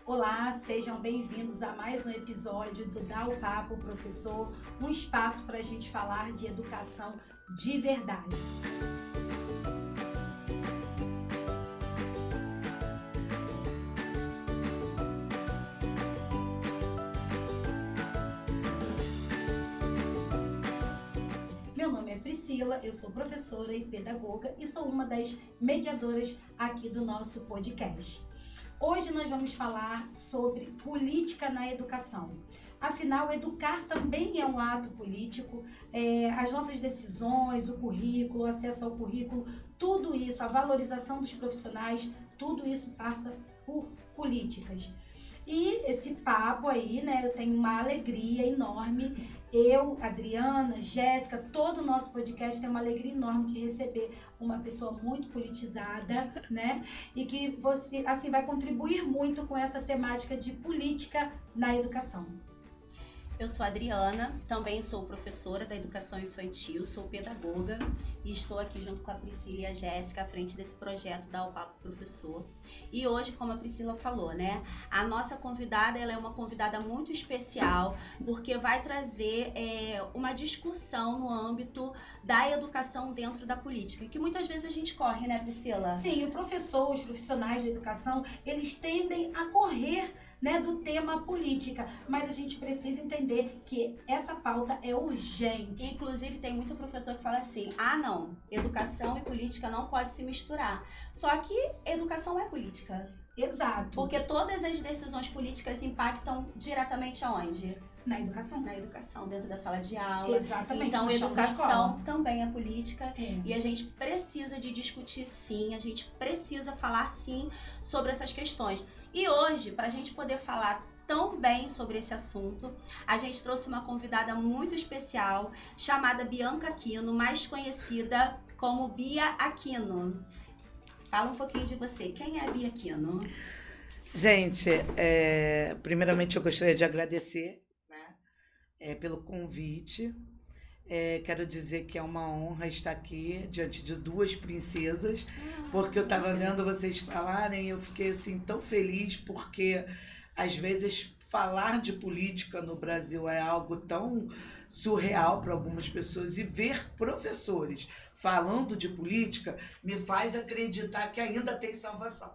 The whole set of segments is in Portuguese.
Olá, sejam bem-vindos a mais um episódio do Dá o Papo, Professor, um espaço para a gente falar de educação de verdade. Meu nome é Priscila, eu sou professora e pedagoga e sou uma das mediadoras aqui do nosso podcast. Hoje nós vamos falar sobre política na educação. Afinal, educar também é um ato político, as nossas decisões, o currículo, o acesso ao currículo, tudo isso, a valorização dos profissionais, tudo isso passa por políticas. E esse papo aí, né, eu tenho uma alegria enorme. Eu, Adriana, Jéssica, todo o nosso podcast tem uma alegria enorme de receber uma pessoa muito politizada, né? E que você, assim, vai contribuir muito com essa temática de política na educação. Eu sou a Adriana, também sou professora da educação infantil, sou pedagoga e estou aqui junto com a Priscila e a Jéssica à frente desse projeto Dá o Papo Professor. E hoje, como a Priscila falou, né, a nossa convidada, ela é uma convidada muito especial porque vai trazer uma discussão no âmbito da educação dentro da política, que muitas vezes a gente corre, né, Priscila? Sim, o professor, os profissionais de educação, eles tendem a correr, né, do tema política, mas a gente precisa entender que essa pauta é urgente. Inclusive tem muito professor que fala assim, não, educação e política não pode se misturar. Só que educação é política. Exato. Porque todas as decisões políticas impactam diretamente aonde? Na educação. Na educação, dentro da sala de aula. Exatamente. Então, educação também é política. E a gente precisa de discutir sim, a gente precisa falar sim sobre essas questões. E hoje, para a gente poder falar tão bem sobre esse assunto, a gente trouxe uma convidada muito especial, chamada Bianca Aquino, mais conhecida como Bia Aquino. Fala um pouquinho de você. Quem é a Bia Aquino? Gente, primeiramente eu gostaria de agradecer, né, pelo convite. Quero dizer que é uma honra estar aqui diante de duas princesas, porque eu estava vendo vocês falarem e eu fiquei assim tão feliz, porque às vezes falar de política no Brasil é algo tão surreal para algumas pessoas, e ver professores falando de política me faz acreditar que ainda tem salvação.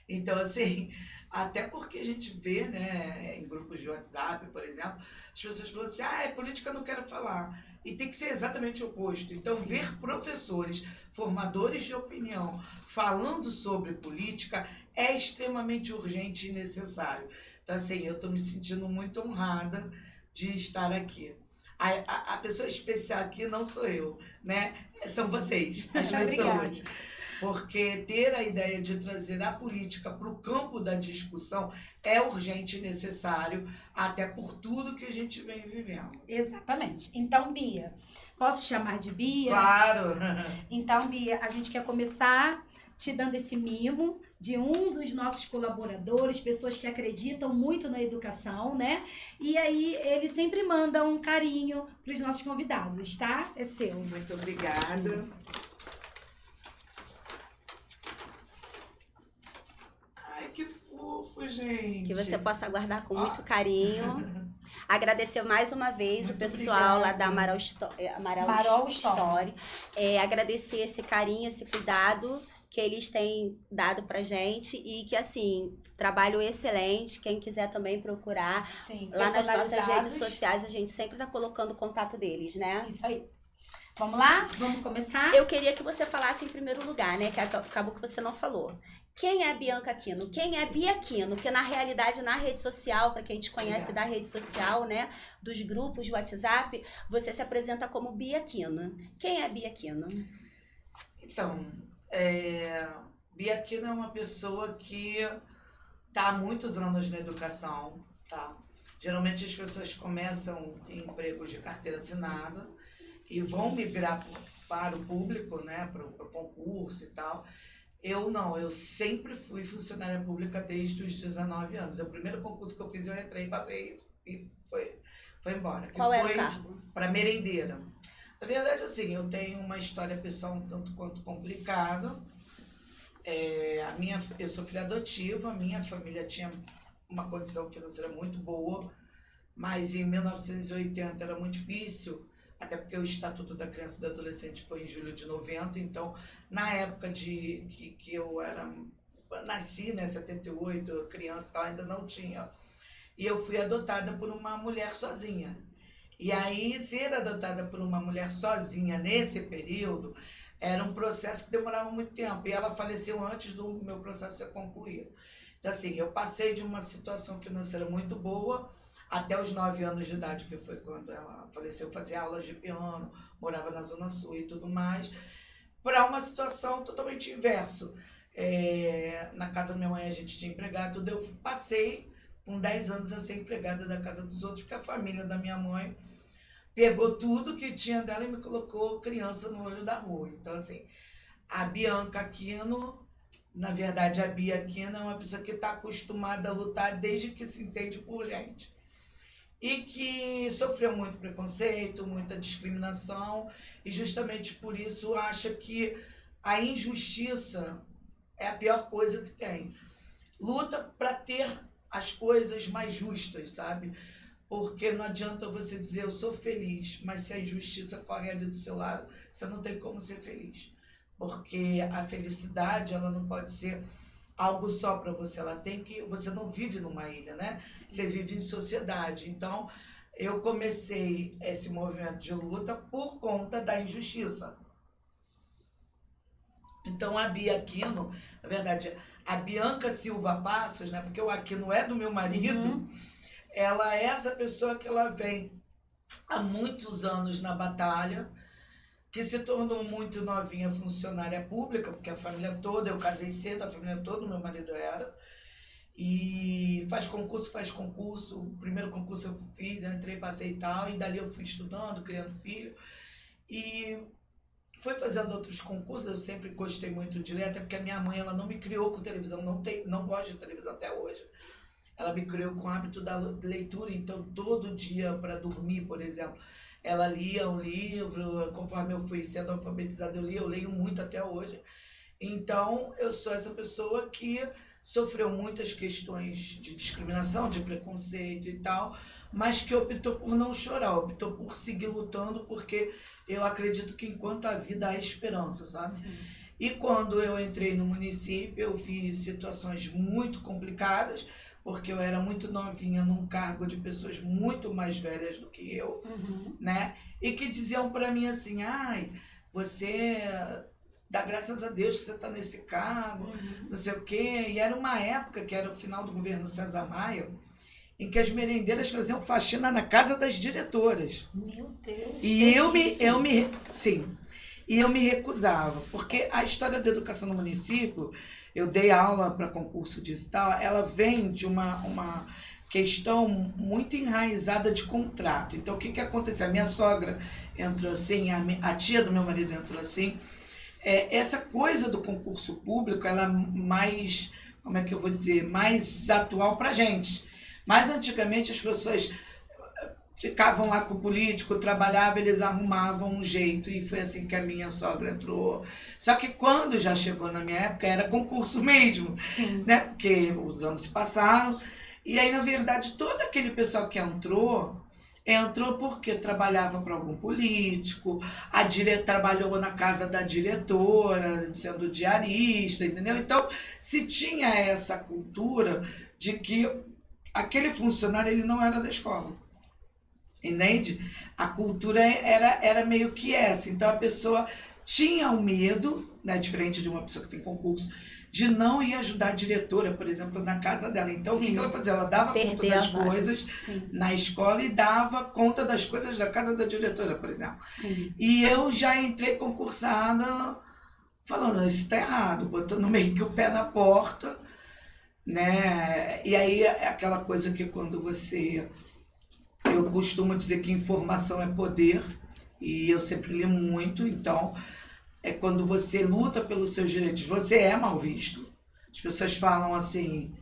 Então, assim, até porque a gente vê, né, em grupos de WhatsApp, por exemplo, as pessoas falam assim, política eu não quero falar. E tem que ser exatamente o oposto. Então, sim, ver professores, formadores de opinião, falando sobre política é extremamente urgente e necessário. Então, assim, eu estou me sentindo muito honrada de estar aqui. A pessoa especial aqui não sou eu, né? São vocês, as pessoas. Porque ter a ideia de trazer a política para o campo da discussão é urgente e necessário, até por tudo que a gente vem vivendo. Exatamente. Então, Bia, posso chamar de Bia? Claro! Então, Bia, a gente quer começar te dando esse mimo de um dos nossos colaboradores, pessoas que acreditam muito na educação, né? E aí, ele sempre manda um carinho para os nossos convidados, tá? É seu. Muito obrigada. Que fofo, gente. Que você possa guardar com muito carinho. Agradecer mais uma vez muito o pessoal lá da Amaral Story. Agradecer esse carinho, esse cuidado que eles têm dado pra gente e que, assim, trabalho excelente. Quem quiser também procurar. Sim, lá nas nossas redes sociais, a gente sempre tá colocando o contato deles, né? Isso aí. Vamos lá? Vamos começar? Eu queria que você falasse em primeiro lugar, né? Que acabou que você não falou. Quem é a Bianca Aquino? Quem é a Bia Aquino? Porque na realidade, na rede social, para quem te conhece da rede social, né? Dos grupos de WhatsApp, você se apresenta como Bia Aquino. Quem é a Bia Aquino? Então, Bia Aquino é uma pessoa que está há muitos anos na educação, tá? Geralmente as pessoas começam em empregos de carteira assinada e vão migrar para o público, né? Para o concurso e tal. Eu não, eu sempre fui funcionária pública desde os 19 anos. O primeiro concurso que eu fiz, eu entrei, passei e foi embora. Qual era o cargo? Para merendeira. Na verdade, assim, eu tenho uma história pessoal um tanto quanto complicada. Eu sou filha adotiva, minha família tinha uma condição financeira muito boa, mas em 1980 era muito difícil, até porque o Estatuto da Criança e do Adolescente foi em julho de 90, então na época que eu nasci, né, 78, criança e tal, ainda não tinha. E eu fui adotada por uma mulher sozinha. E aí, ser adotada por uma mulher sozinha nesse período era um processo que demorava muito tempo. E ela faleceu antes do meu processo ser concluído. Então, assim, eu passei de uma situação financeira muito boa até os 9 anos de idade, que foi quando ela faleceu. Eu fazia aulas de piano, morava na Zona Sul e tudo mais, para uma situação totalmente inverso. Na casa da minha mãe a gente tinha empregado, tudo. Eu passei com 10 anos a ser empregada da casa dos outros, porque a família da minha mãe pegou tudo que tinha dela e me colocou criança no olho da rua. Então, assim, a Bianca Aquino, na verdade, a Bia Aquino é uma pessoa que está acostumada a lutar desde que se entende por gente. E que sofreu muito preconceito, muita discriminação, e justamente por isso acha que a injustiça é a pior coisa que tem. Luta para ter as coisas mais justas, sabe? Porque não adianta você dizer eu sou feliz, mas se a injustiça corre ali do seu lado, você não tem como ser feliz. Porque a felicidade, ela não pode ser algo só para você, ela tem que... Você não vive numa ilha, né? Você vive em sociedade. Então, eu comecei esse movimento de luta por conta da injustiça. Então, a Bia Aquino, na verdade, a Bianca Silva Passos, né? Porque o Aquino é do meu marido, ela é essa pessoa que ela vem há muitos anos na batalha, que se tornou muito novinha funcionária pública, porque a família toda, eu casei cedo, a família toda, o meu marido era, e faz concurso, o primeiro concurso eu fiz, eu entrei, passei e tal, e dali eu fui estudando, criando filho, e foi fazendo outros concursos. Eu sempre gostei muito de ler, até porque a minha mãe, ela não me criou com televisão, não gosta de televisão até hoje. Ela me criou com o hábito da leitura, então todo dia para dormir, por exemplo, ela lia um livro, conforme eu fui sendo alfabetizada eu leio muito até hoje. Então eu sou essa pessoa que sofreu muitas questões de discriminação, de preconceito e tal, mas que optou por não chorar, optou por seguir lutando, porque eu acredito que enquanto há vida há esperança, sabe? Sim. E quando eu entrei no município, eu vi situações muito complicadas, porque eu era muito novinha num cargo de pessoas muito mais velhas do que eu, né? E que diziam para mim assim, ai, você dá graças a Deus que você está nesse cargo, não sei o quê. E era uma época, que era o final do governo César Maia, em que as merendeiras faziam faxina na casa das diretoras. Meu Deus! E eu me recusava, porque a história da educação no município, eu dei aula para concurso disso e tal, ela vem de uma questão muito enraizada de contrato. Então, o que aconteceu? A minha sogra entrou assim, a tia do meu marido entrou assim. Essa coisa do concurso público, ela é mais, como é que eu vou dizer, mais atual para a gente. Mas antigamente as pessoas ficavam lá com o político, trabalhavam, eles arrumavam um jeito, e foi assim que a minha sogra entrou. Só que quando já chegou na minha época, era concurso mesmo, né? Porque os anos se passaram, e aí, na verdade, todo aquele pessoal que entrou porque trabalhava para algum político, trabalhou na casa da diretora, sendo diarista, entendeu? Então, se tinha essa cultura de que aquele funcionário, ele não era da escola. Entende? A cultura era meio que essa. Então a pessoa tinha o medo, né, diferente de uma pessoa que tem concurso, de não ir ajudar a diretora, por exemplo, na casa dela. Então, o que ela fazia? Ela dava conta das coisas na escola e dava conta das coisas da casa da diretora, por exemplo. E eu já entrei concursada falando, isso está errado, botando meio que o pé na porta, né? E aí é aquela coisa que quando você... Eu costumo dizer que informação é poder, e eu sempre li muito, então quando você luta pelos seus direitos, você é mal visto. As pessoas falam assim,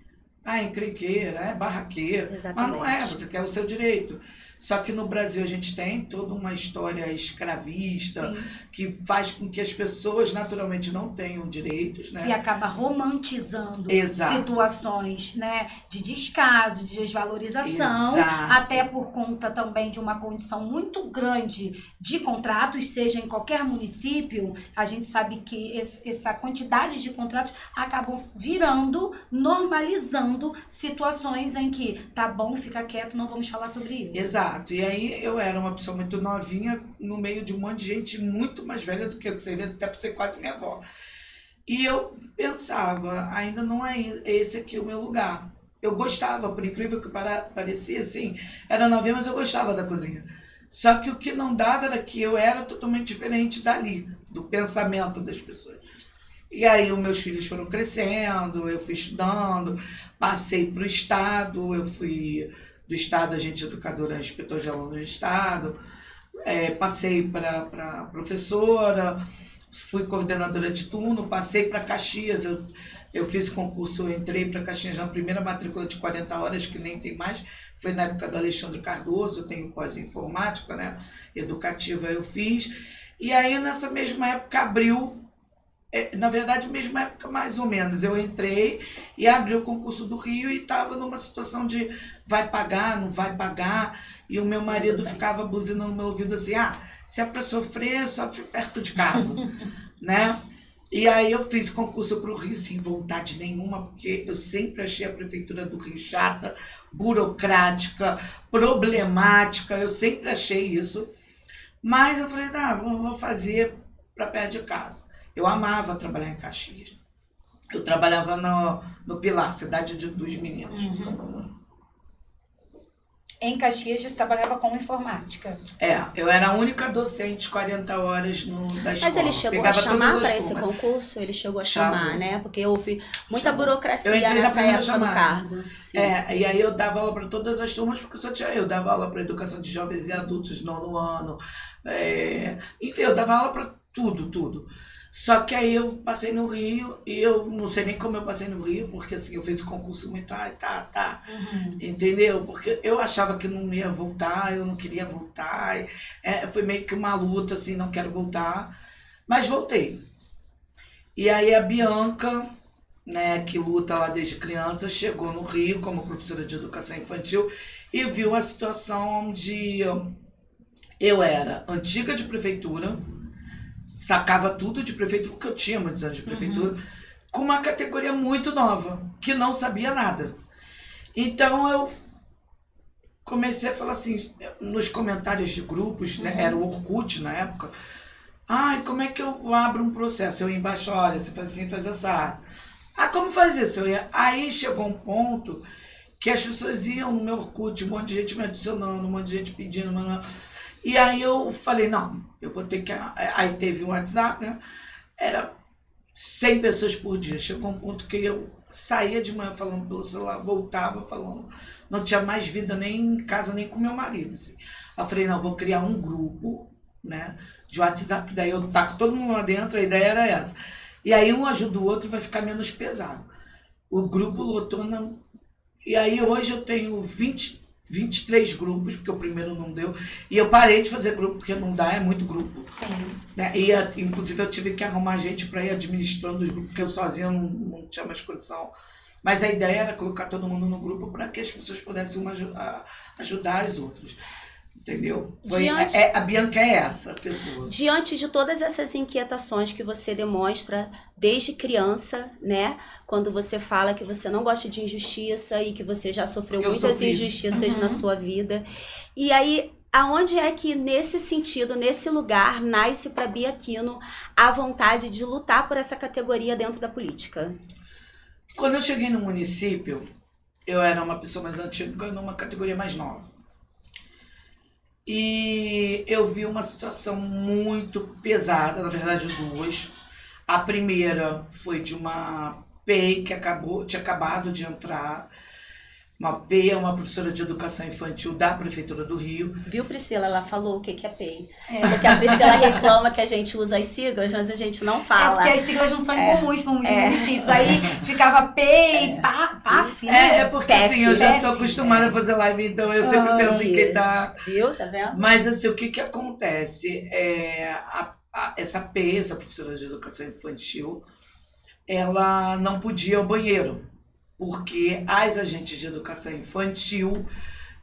encrenqueira, é barraqueira. Exatamente. Mas não é, você quer o seu direito. Só que no Brasil a gente tem toda uma história escravista, Sim. que faz com que as pessoas naturalmente não tenham direitos, né? E acaba romantizando Exato. situações, né, de descaso, de desvalorização, Exato. até por conta também de uma condição muito grande de contratos, seja em qualquer município. A gente sabe que essa quantidade de contratos acabam virando, normalizando situações em que tá bom, fica quieto, não vamos falar sobre isso. Exato. E aí eu era uma pessoa muito novinha no meio de um monte de gente muito mais velha do que eu, você vê, até por ser quase minha avó. E eu pensava, ainda não é esse aqui o meu lugar. Eu gostava, por incrível que parecia, assim, era novinha, mas eu gostava da cozinha. Só que o que não dava era que eu era totalmente diferente dali, do pensamento das pessoas. E aí os meus filhos foram crescendo, eu fui estudando, passei para o estado, eu fui do estado, agente educadora, inspetor de alunos do estado, passei para professora, fui coordenadora de turno, passei para Caxias, eu fiz concurso, eu entrei para Caxias na primeira matrícula de 40 horas, que nem tem mais, foi na época do Alexandre Cardoso, eu tenho pós-informática, né, educativa eu fiz, e aí nessa mesma época abriu, na verdade, mesma época mais ou menos, eu entrei e abri o concurso do Rio e estava numa situação de vai pagar, não vai pagar, e o meu marido ficava buzinando no meu ouvido assim, se é para sofrer, sofre perto de casa, né? E aí eu fiz concurso para o Rio sem vontade nenhuma, porque eu sempre achei a prefeitura do Rio chata, burocrática, problemática, eu sempre achei isso, mas eu falei, vou fazer para perto de casa. Eu amava trabalhar em Caxias. Eu trabalhava no Pilar, cidade dos meninos. Uhum. Em Caxias, você trabalhava com informática. Eu era a única docente 40 horas da escola. Mas ele chegou a chamar para esse concurso? Ele chegou a chamar, né? Porque houve muita burocracia nessa época do cargo. Sim. E aí eu dava aula para todas as turmas, porque só tinha eu. Dava aula para educação de jovens e adultos, 9º ano. Enfim, eu dava aula para tudo. Só que aí eu passei no Rio, e eu não sei nem como eu passei no Rio, porque assim, eu fiz o concurso muito, Uhum. entendeu? Porque eu achava que não ia voltar, eu não queria voltar, foi meio que uma luta, assim, não quero voltar, mas voltei. E aí a Bianca, né, que luta lá desde criança, chegou no Rio como professora de educação infantil e viu a situação onde eu era antiga de prefeitura, sacava tudo de prefeitura, porque eu tinha muitos anos de prefeitura, com uma categoria muito nova, que não sabia nada. Então eu comecei a falar assim, nos comentários de grupos, né, era o Orkut na época, como é que eu abro um processo? Eu ia embaixo, olha, você faz assim, faz essa. Como faz isso? Aí chegou um ponto que as pessoas iam no meu Orkut, um monte de gente me adicionando, um monte de gente pedindo, e aí eu falei, não, eu vou ter que... Aí teve o WhatsApp, né? Era 100 pessoas por dia. Chegou um ponto que eu saía de manhã falando pelo celular, voltava falando. Não tinha mais vida nem em casa, nem com meu marido. Assim. Eu falei, não, vou criar um grupo, né, de WhatsApp, que daí eu taco todo mundo lá dentro, a ideia era essa. E aí um ajuda o outro, vai ficar menos pesado. O grupo lotou, e aí hoje eu tenho 23 grupos, porque o primeiro não deu. E eu parei de fazer grupo, porque não dá, é muito grupo. Sim. Né? Inclusive eu tive que arrumar gente para ir administrando os grupos, porque eu sozinha não tinha mais condição. Mas a ideia era colocar todo mundo no grupo para que as pessoas pudessem ajudar as outras. Entendeu? A Bianca é essa pessoa. Diante de todas essas inquietações que você demonstra desde criança, né? Quando você fala que você não gosta de injustiça e que você já sofreu muitas injustiças na sua vida. E aí, aonde é que nesse sentido, nesse lugar, nasce para Bia Aquino a vontade de lutar por essa categoria dentro da política? Quando eu cheguei no município, eu era uma pessoa mais antiga numa categoria mais nova. E eu vi uma situação muito pesada, na verdade duas. A primeira foi de uma PEI que tinha acabado de entrar, Uma PEI é uma professora de educação infantil da Prefeitura do Rio. Viu, Priscila? Ela falou o que é PEI. Porque a Priscila reclama que a gente usa as siglas, mas a gente não fala. Porque as siglas não são incomuns com os municípios. Aí ficava PEI, PAF, né? É porque assim, eu já tô acostumada a fazer live, então eu sempre penso em quem tá... Viu? Tá vendo? Mas assim, o que acontece? Essa PEI, essa professora de educação infantil, ela não podia ir ao banheiro, porque as agentes de educação infantil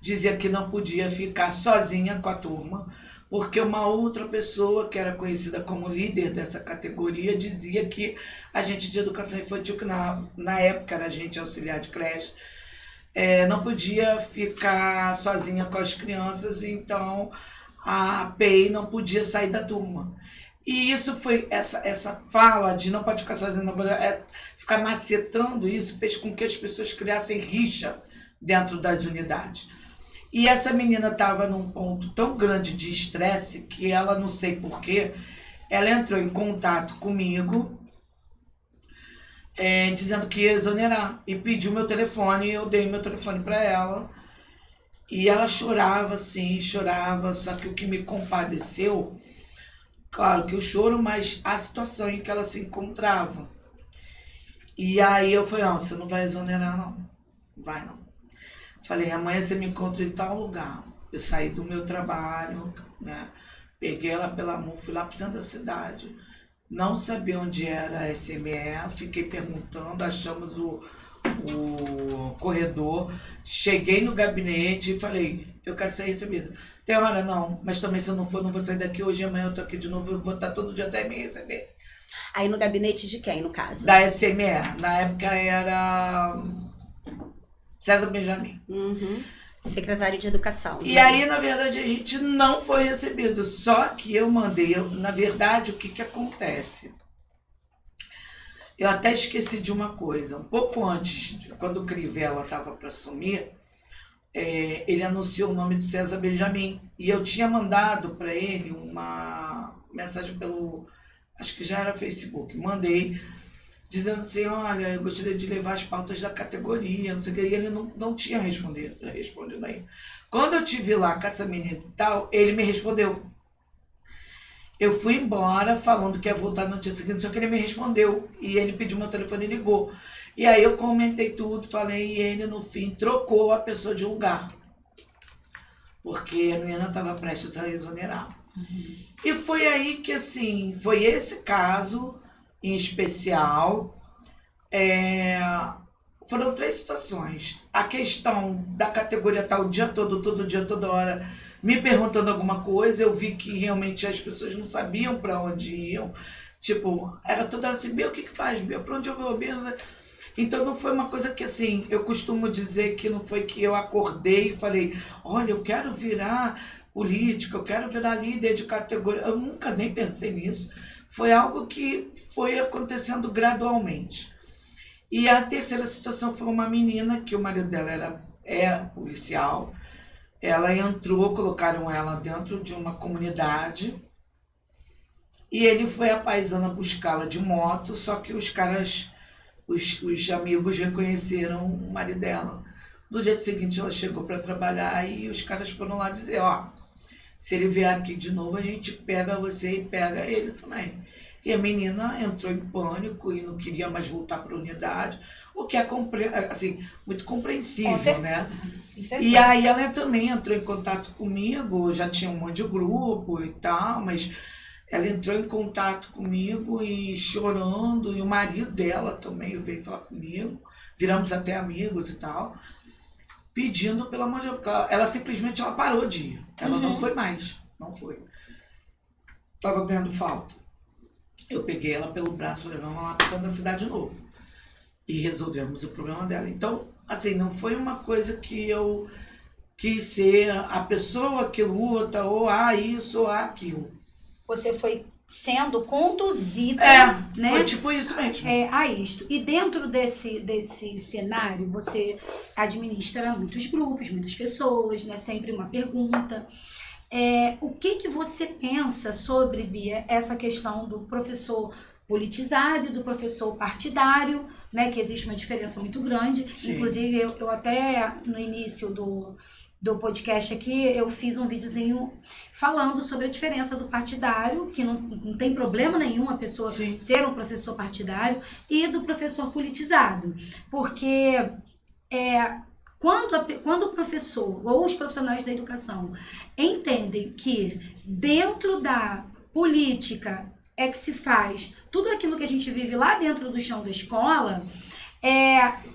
diziam que não podia ficar sozinha com a turma, porque uma outra pessoa que era conhecida como líder dessa categoria dizia que a agente de educação infantil, que na época era agente auxiliar de creche, não podia ficar sozinha com as crianças, então a PEI não podia sair da turma. E isso foi, essa fala de não pode ficar sozinha, não pode, ficar macetando isso, fez com que as pessoas criassem rixa dentro das unidades. E essa menina estava num ponto tão grande de estresse que ela, não sei porquê, ela entrou em contato comigo, dizendo que ia exonerar. E pediu meu telefone, e eu dei meu telefone para ela. E ela chorava, assim, chorava, só que o que me compadeceu, claro que o choro, mas a situação em que ela se encontrava. E aí eu falei, não, você não vai exonerar não, vai não. Falei, amanhã você me encontra em tal lugar. Eu saí do meu trabalho, né? Peguei ela pela mão, fui lá pro centro da cidade. Não sabia onde era a SME, fiquei perguntando, achamos o corredor, cheguei no gabinete e falei, eu quero ser recebida. Tem hora não, mas também se eu não for, não vou sair daqui hoje e amanhã eu tô aqui de novo, eu vou estar todo dia até me receber. Aí no gabinete de quem, no caso? Da SME, na época era César Benjamin. Uhum. Secretário de Educação. E aí, na verdade, a gente não foi recebido, só que eu mandei, na verdade, o que acontece? Eu até esqueci de uma coisa, um pouco antes, quando o Crivella estava para assumir, ele anunciou o nome de César Benjamin, e eu tinha mandado para ele uma mensagem pelo, acho que já era Facebook, mandei, dizendo assim, olha, eu gostaria de levar as pautas da categoria, não sei o que, e ele não tinha respondido aí. Quando eu estive lá com essa menina e tal, ele me respondeu. Eu fui embora falando que ia voltar no dia seguinte, só que ele me respondeu, e ele pediu meu telefone e ligou. E aí eu comentei tudo, falei, e ele no fim trocou a pessoa de lugar, porque a menina estava prestes a exonerar. Uhum. E foi aí que, assim, foi esse caso em especial. Foram 3 situações. A questão da categoria estar o dia todo, todo dia, toda hora, me perguntando alguma coisa, eu vi que realmente as pessoas não sabiam para onde iam. Tipo, era toda hora assim, Bia, o que faz? Bia, para onde eu vou? Bia, então não foi uma coisa que, assim, eu costumo dizer que não foi que eu acordei e falei, olha, eu quero virar política, eu quero virar líder de categoria. Eu nunca nem pensei nisso. Foi algo que foi acontecendo gradualmente. E a terceira situação foi uma menina que o marido dela é policial. Ela entrou, colocaram ela dentro de uma comunidade e ele foi a paisana buscá-la de moto, só que os caras, os amigos reconheceram o marido dela. No dia seguinte ela chegou para trabalhar e os caras foram lá dizer, ó, se ele vier aqui de novo a gente pega você e pega ele também. E a menina entrou em pânico e não queria mais voltar para a unidade, o que é assim, muito compreensível, né? E aí ela também entrou em contato comigo, já tinha um monte de grupo e tal, mas ela entrou em contato comigo e chorando, e o marido dela também veio falar comigo, viramos até amigos e tal, pedindo pelo amor de Deus, ela simplesmente parou de ir, ela não foi mais, não foi. Estava ganhando falta. Eu peguei ela pelo braço, falei, vamos lá para da cidade de novo. E resolvemos o problema dela. Então, assim, não foi uma coisa que eu quis ser a pessoa que luta, ou isso, ou aquilo. Você foi sendo conduzida, né? Foi tipo isso mesmo. A isto. E dentro desse cenário, você administra muitos grupos, muitas pessoas, né? Sempre uma pergunta. O que você pensa sobre, Bia, essa questão do professor politizado e do professor partidário, né, que existe uma diferença muito grande. Sim. Inclusive, eu até no início do podcast aqui, eu fiz um videozinho falando sobre a diferença do partidário, que não tem problema nenhum a pessoa Sim. ser um professor partidário, e do professor politizado. Porque quando o professor ou os profissionais da educação entendem que dentro da política é que se faz tudo aquilo que a gente vive lá dentro do chão da escola,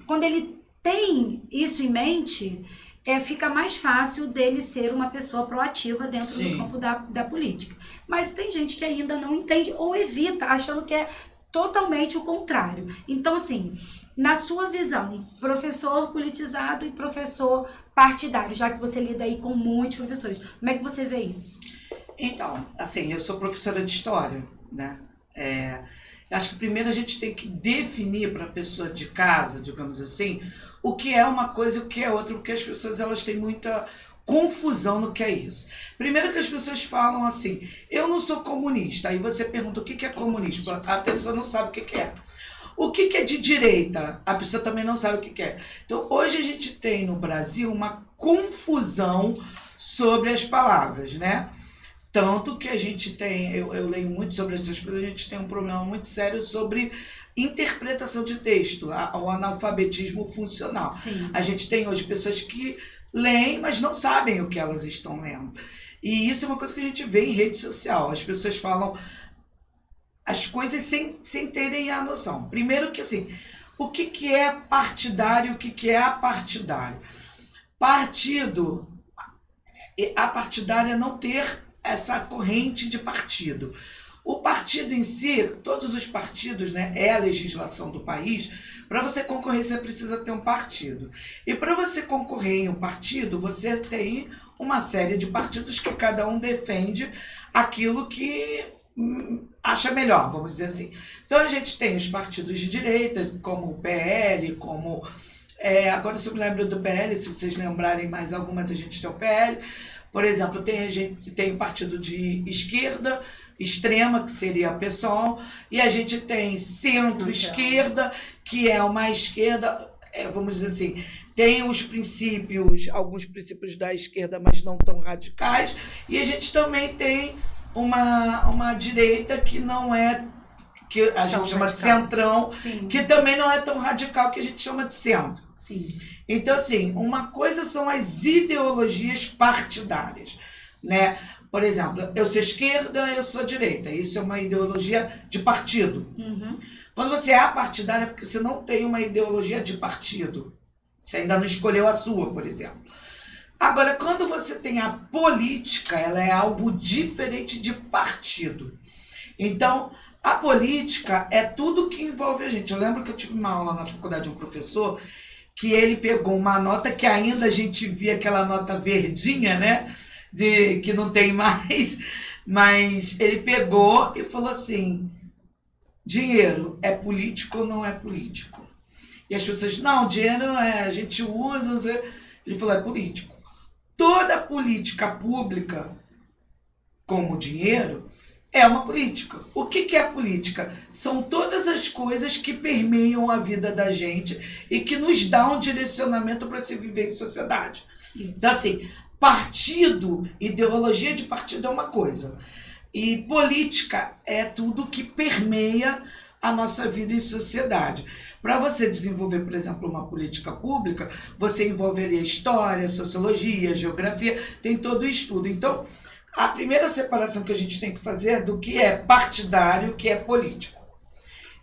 quando ele tem isso em mente, fica mais fácil dele ser uma pessoa proativa dentro Sim. do campo da política. Mas tem gente que ainda não entende ou evita, achando que é totalmente o contrário. Então, assim, na sua visão, professor politizado e professor partidário, já que você lida aí com muitos professores, como é que você vê isso? Então, assim, eu sou professora de história, né? Acho que primeiro a gente tem que definir para a pessoa de casa, digamos assim, o que é uma coisa e o que é outra, porque as pessoas elas têm muita confusão no que é isso. Primeiro que as pessoas falam assim, eu não sou comunista, aí você pergunta o que é comunista, a pessoa não sabe o que é. O que é de direita? A pessoa também não sabe o que é. Então, hoje a gente tem no Brasil uma confusão sobre as palavras, né? Tanto que a gente tem, eu leio muito sobre essas coisas, a gente tem um problema muito sério sobre interpretação de texto, o analfabetismo funcional. Sim. A gente tem hoje pessoas que leem, mas não sabem o que elas estão lendo. E isso é uma coisa que a gente vê em rede social. As pessoas falam as coisas sem terem a noção. Primeiro que assim, o que é partidário e o que é apartidário? Partido, a partidária não ter essa corrente de partido. O partido em si, todos os partidos, né, é a legislação do país. Para você concorrer, você precisa ter um partido. E para você concorrer em um partido, você tem uma série de partidos que cada um defende aquilo que acha melhor, vamos dizer assim. Então a gente tem os partidos de direita, como o PL, como... agora se eu me lembro do PL, se vocês lembrarem mais algumas, a gente tem o PL. Por exemplo, tem o partido de esquerda, extrema, que seria a PSOL, e a gente tem centro-esquerda, que é uma esquerda, vamos dizer assim, tem os princípios, alguns princípios da esquerda, mas não tão radicais, e a gente também tem uma direita que não é, que a gente chama de centrão, Sim. que também não é tão radical, que a gente chama de centro. Sim. Então, assim, uma coisa são as ideologias partidárias, né? Por exemplo, eu sou esquerda, eu sou direita. Isso é uma ideologia de partido. Uhum. Quando você é partidário é porque você não tem uma ideologia de partido. Você ainda não escolheu a sua, por exemplo. Agora, quando você tem a política, ela é algo diferente de partido. Então, a política é tudo que envolve a gente. Eu lembro que eu tive uma aula na faculdade de um professor que ele pegou uma nota que ainda a gente via aquela nota verdinha, né? Que não tem mais, mas ele pegou e falou assim, dinheiro é político ou não é político? E as pessoas, não, dinheiro a gente usa, não sei. Ele falou, é político. Toda política pública, como dinheiro, é uma política. O que é política? São todas as coisas que permeiam a vida da gente e que nos dão um direcionamento para se viver em sociedade. Então, assim, partido, ideologia de partido é uma coisa. E política é tudo que permeia a nossa vida em sociedade. Para você desenvolver, por exemplo, uma política pública, você envolve ali história, sociologia, geografia, tem todo o estudo. Então, a primeira separação que a gente tem que fazer é do que é partidário e o que é político.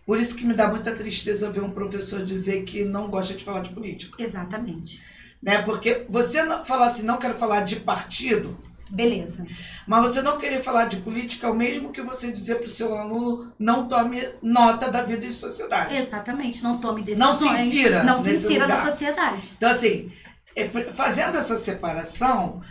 Por isso que me dá muita tristeza ver um professor dizer que não gosta de falar de política. Exatamente. Né? Porque você não falar assim, não quero falar de partido, beleza. Mas você não querer falar de política é o mesmo que você dizer para o seu aluno não tome nota da vida em sociedade. Exatamente, não tome decisões. Não se insira. Não se insira na lugar. Sociedade. Então, assim, fazendo essa separação,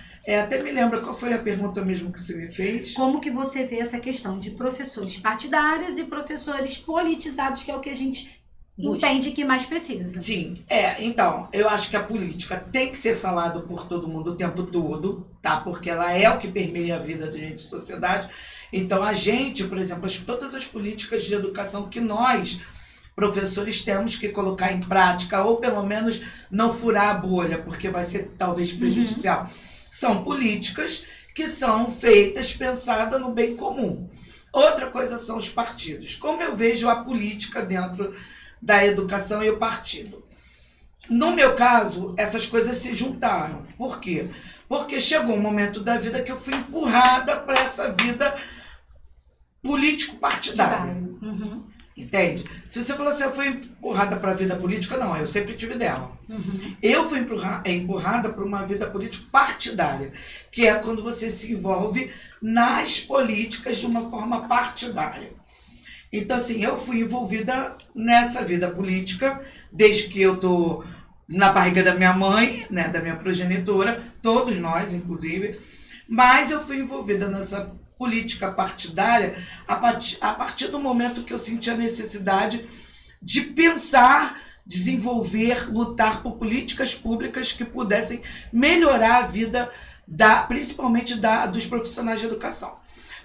até me lembra qual foi a pergunta mesmo que você me fez. Como que você vê essa questão de professores partidários e professores politizados, que é o que a gente entende que mais precisa. Sim, então, eu acho que a política tem que ser falada por todo mundo o tempo todo, tá? Porque ela é o que permeia a vida da gente, sociedade. Então, a gente, por exemplo, todas as políticas de educação que nós, professores, temos que colocar em prática, ou pelo menos não furar a bolha, porque vai ser talvez prejudicial. São políticas que são feitas, pensadas no bem comum. Outra coisa são os partidos. Como eu vejo a política dentro da educação e o partido? No meu caso, essas coisas se juntaram. Por quê? Porque chegou um momento da vida que eu fui empurrada para essa vida político-partidária. Entende? Se você falou assim, eu fui empurrada para a vida política, não, eu sempre tive dela. Eu fui empurrada para uma vida político-partidária, que é quando você se envolve nas políticas de uma forma partidária. Então, assim, eu fui envolvida nessa vida política, desde que eu tô na barriga da minha mãe, né, da minha progenitora, todos nós, inclusive, mas eu fui envolvida nessa política partidária a partir do momento que eu senti a necessidade de pensar, desenvolver, lutar por políticas públicas que pudessem melhorar a vida principalmente dos profissionais de educação.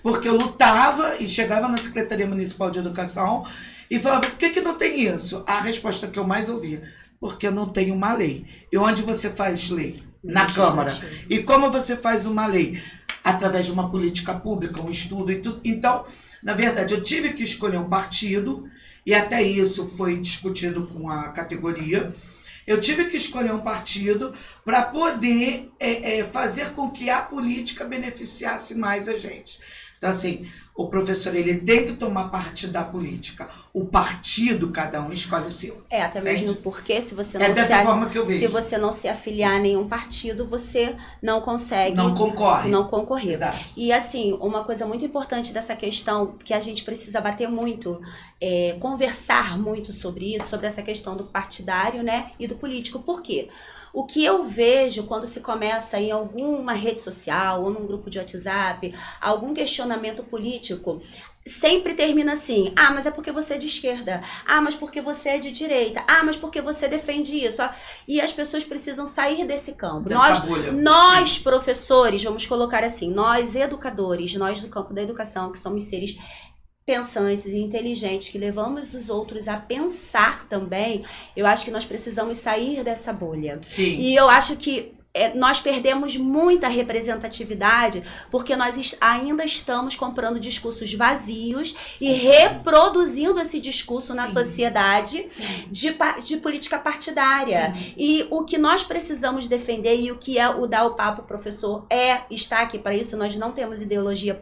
Porque eu lutava e chegava na Secretaria Municipal de Educação e falava, por que não tem isso? A resposta que eu mais ouvia, porque eu não tenho uma lei. E onde você faz lei? Na Câmara. E como você faz uma lei? Através de uma política pública, um estudo e tudo. Então, na verdade, eu tive que escolher um partido, e até isso foi discutido com a categoria. Eu tive que escolher um partido para poder fazer com que a política beneficiasse mais a gente. Então, assim, o professor, ele tem que tomar parte da política. O partido, cada um escolhe o seu. Até mesmo porque se você se você não se afiliar a nenhum partido, você não consegue... Não concorre. Não concorrer. Exato. E, assim, uma coisa muito importante dessa questão, que a gente precisa bater muito, conversar muito sobre isso, sobre essa questão do partidário, né, e do político. Por quê? O que eu vejo quando se começa em alguma rede social ou num grupo de WhatsApp, algum questionamento político, sempre termina assim, mas é porque você é de esquerda, mas porque você é de direita, mas porque você defende isso. E as pessoas precisam sair desse campo. Nós professores, vamos colocar assim, nós educadores, nós do campo da educação, que somos seres pensantes e inteligentes, que levamos os outros a pensar também, eu acho que nós precisamos sair dessa bolha. Sim. E eu acho que nós perdemos muita representatividade porque nós ainda estamos comprando discursos vazios e reproduzindo esse discurso na sociedade de política partidária. Sim. E o que nós precisamos defender e o que é o Dar o Papo Professor está aqui para isso. Nós não temos ideologia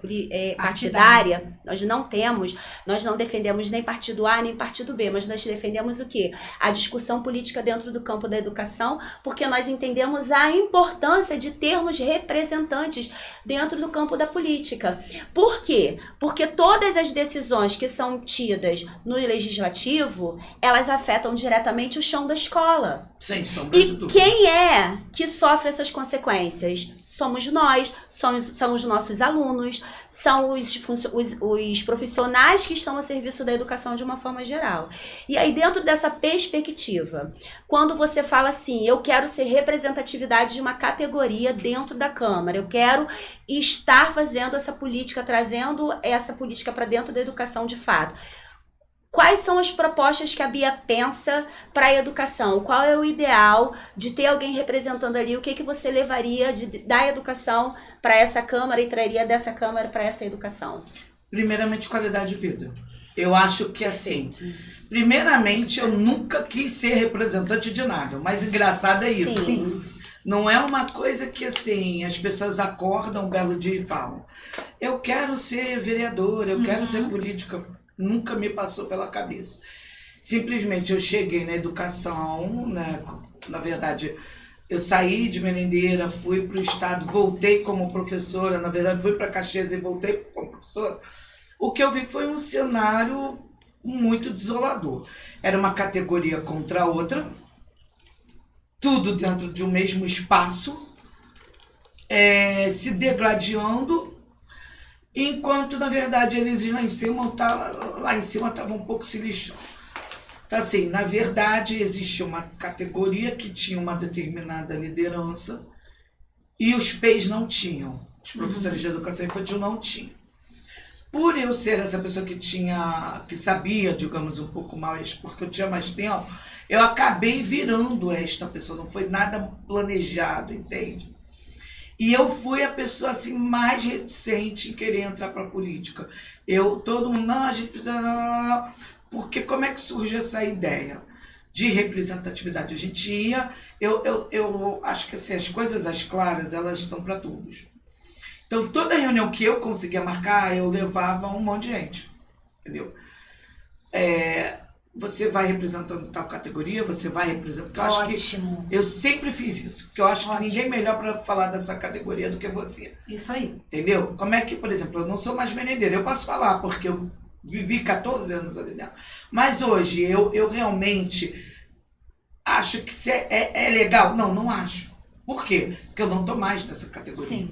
partidária, nós não defendemos nem partido A nem partido B, mas nós defendemos o quê? A discussão política dentro do campo da educação, porque nós entendemos a importância de termos representantes dentro do campo da política. Por quê? Porque todas as decisões que são tidas no legislativo, elas afetam diretamente o chão da escola. Sem sombra de dúvida. E quem é que sofre essas consequências? Somos nós, são os nossos alunos, são os profissionais que estão a serviço da educação de uma forma geral. E aí, dentro dessa perspectiva, quando você fala assim, eu quero ser representatividade de uma categoria dentro da Câmara, eu quero estar fazendo essa política, trazendo essa política para dentro da educação de fato. Quais são as propostas que a Bia pensa para a educação? Qual é o ideal de ter alguém representando ali? O que você levaria da educação para essa Câmara e traria dessa Câmara para essa educação? Primeiramente, qualidade de vida. Eu acho que, assim, primeiramente, eu nunca quis ser representante de nada. O mais engraçado é isso. Sim. Não é uma coisa que, assim, as pessoas acordam um belo dia e falam, eu quero ser vereadora, eu quero ser política. Nunca me passou pela cabeça. Simplesmente eu cheguei na educação, né? Na verdade, eu saí de merendeira, fui para o estado, voltei como professora, na verdade fui para Caxias e voltei como professora. O que eu vi foi um cenário muito desolador. Era uma categoria contra a outra, tudo dentro de um mesmo espaço, se degladiando, enquanto, na verdade, eles lá em cima estavam um pouco se lixando. Então, assim, na verdade, existia uma categoria que tinha uma determinada liderança e os PEIs não tinham. Os professores de educação infantil não tinham. Por eu ser essa pessoa que sabia, digamos, um pouco mais, porque eu tinha mais tempo, eu acabei virando esta pessoa, não foi nada planejado, entende? E eu fui a pessoa assim, mais reticente em querer entrar para a política. Todo mundo, não, a gente precisa... Não. Porque como é que surge essa ideia de representatividade? A gente ia... Eu acho que assim, as coisas, as claras, elas são para todos. Então, toda reunião que eu conseguia marcar, eu levava um monte de gente, entendeu? Você vai representando tal categoria, você vai representando... Porque eu acho que eu sempre fiz isso, porque eu acho que ninguém é melhor para falar dessa categoria do que você. Isso aí. Entendeu? Como é que, por exemplo, eu não sou mais merendeira, eu posso falar, porque eu vivi 14 anos ali dentro. Mas hoje, eu realmente acho que é legal? Não, não acho. Por quê? Porque eu não tô mais nessa categoria. Sim.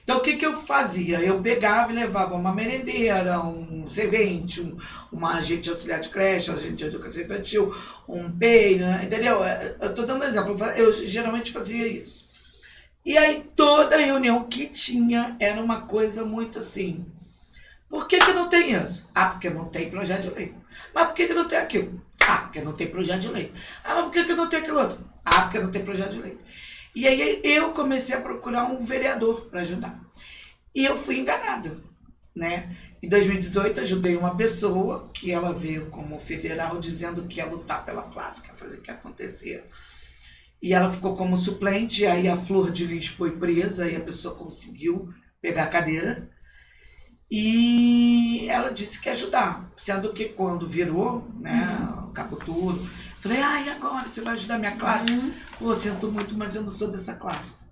Então, o que eu fazia? Eu pegava e levava uma merendeira, um servente, uma agente auxiliar de creche, agente de educação infantil, um PEI, né? Entendeu? Eu estou dando um exemplo, eu geralmente fazia isso. E aí, toda reunião que tinha era uma coisa muito assim. Por que não tem isso? Ah, porque não tem projeto de lei. Mas por que não tem aquilo? Ah, porque não tem projeto de lei. Ah, mas por que não tem aquilo outro? Ah, porque não tem projeto de lei. E aí eu comecei a procurar um vereador para ajudar. E eu fui enganada, né? Em 2018, ajudei uma pessoa que ela veio como federal dizendo que ia lutar pela classe, que ia fazer o que acontecer. E ela ficou como suplente, aí a Flor de Lis foi presa e a pessoa conseguiu pegar a cadeira. E ela disse que ia ajudar, sendo que quando virou, né, acabou tudo, falei, e agora você vai ajudar a minha classe? Pô, sinto muito, mas eu não sou dessa classe.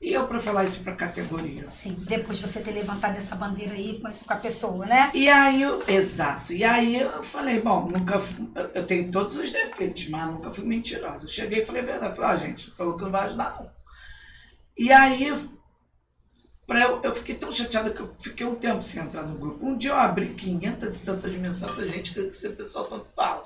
E eu para falar isso para a categoria. Sim, depois de você ter levantado essa bandeira aí com a pessoa, né? E aí, exato. E aí eu falei, bom, eu tenho todos os defeitos, mas nunca fui mentirosa. Eu cheguei e falei a verdade. Falei, gente, falou que não vai ajudar, não. E aí, eu fiquei tão chateada que eu fiquei um tempo sem entrar no grupo. Um dia eu abri 500 e tantas mensagens, falei, gente, que esse pessoal tanto fala.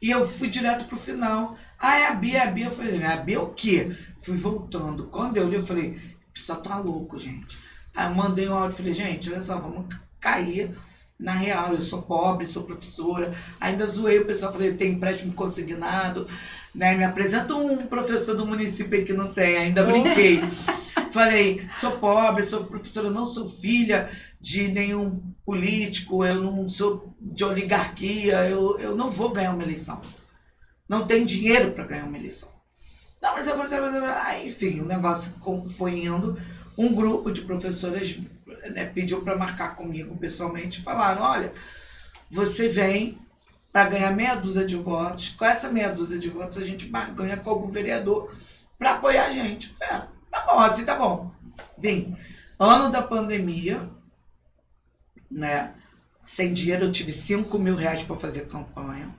E eu fui direto pro final. É a Bia. Eu falei, a Bia o quê? Fui voltando. Quando eu li, eu falei, o pessoal tá louco, gente. Aí eu mandei um áudio, falei, gente, olha só, vamos cair na real. Eu sou pobre, sou professora. Ainda zoei o pessoal, falei, tem empréstimo consignado. Né? Me apresenta um professor do município aí que não tem, ainda brinquei. Falei, sou pobre, sou professora, não sou filha de nenhum político, eu não sou de oligarquia, eu não vou ganhar uma eleição. Não tenho dinheiro para ganhar uma eleição. Não, mas eu vou... enfim, o negócio foi indo. Um grupo de professoras, né, pediu para marcar comigo pessoalmente, falaram, olha, você vem para ganhar meia dúzia de votos, com essa meia dúzia de votos a gente ganha com algum vereador para apoiar a gente. Tá bom, assim tá bom. Vim. Ano da pandemia, né? Sem dinheiro, eu tive 5 mil reais para fazer campanha.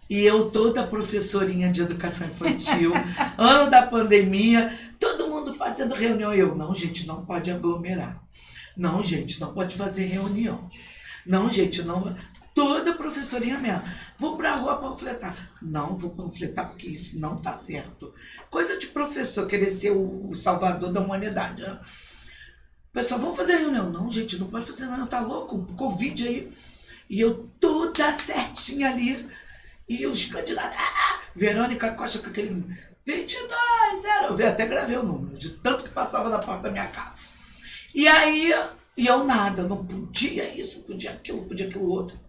E eu, toda professorinha de educação infantil, ano da pandemia, todo mundo fazendo reunião. Eu, não, gente, não pode aglomerar. Não, gente, não pode fazer reunião. Não, gente, não... Toda professorinha mesmo. Vou pra rua panfletar. Não vou panfletar porque isso não tá certo. Coisa de professor, querer ser o salvador da humanidade. Né? Pessoal, vamos fazer reunião. Não, gente, não pode fazer reunião. Tá louco? Covid aí. E eu toda certinha ali. E os candidatos... Verônica Costa com aquele 22, 0. Eu até gravei o número, de tanto que passava da porta da minha casa. E aí, eu nada. Não podia isso, podia aquilo outro.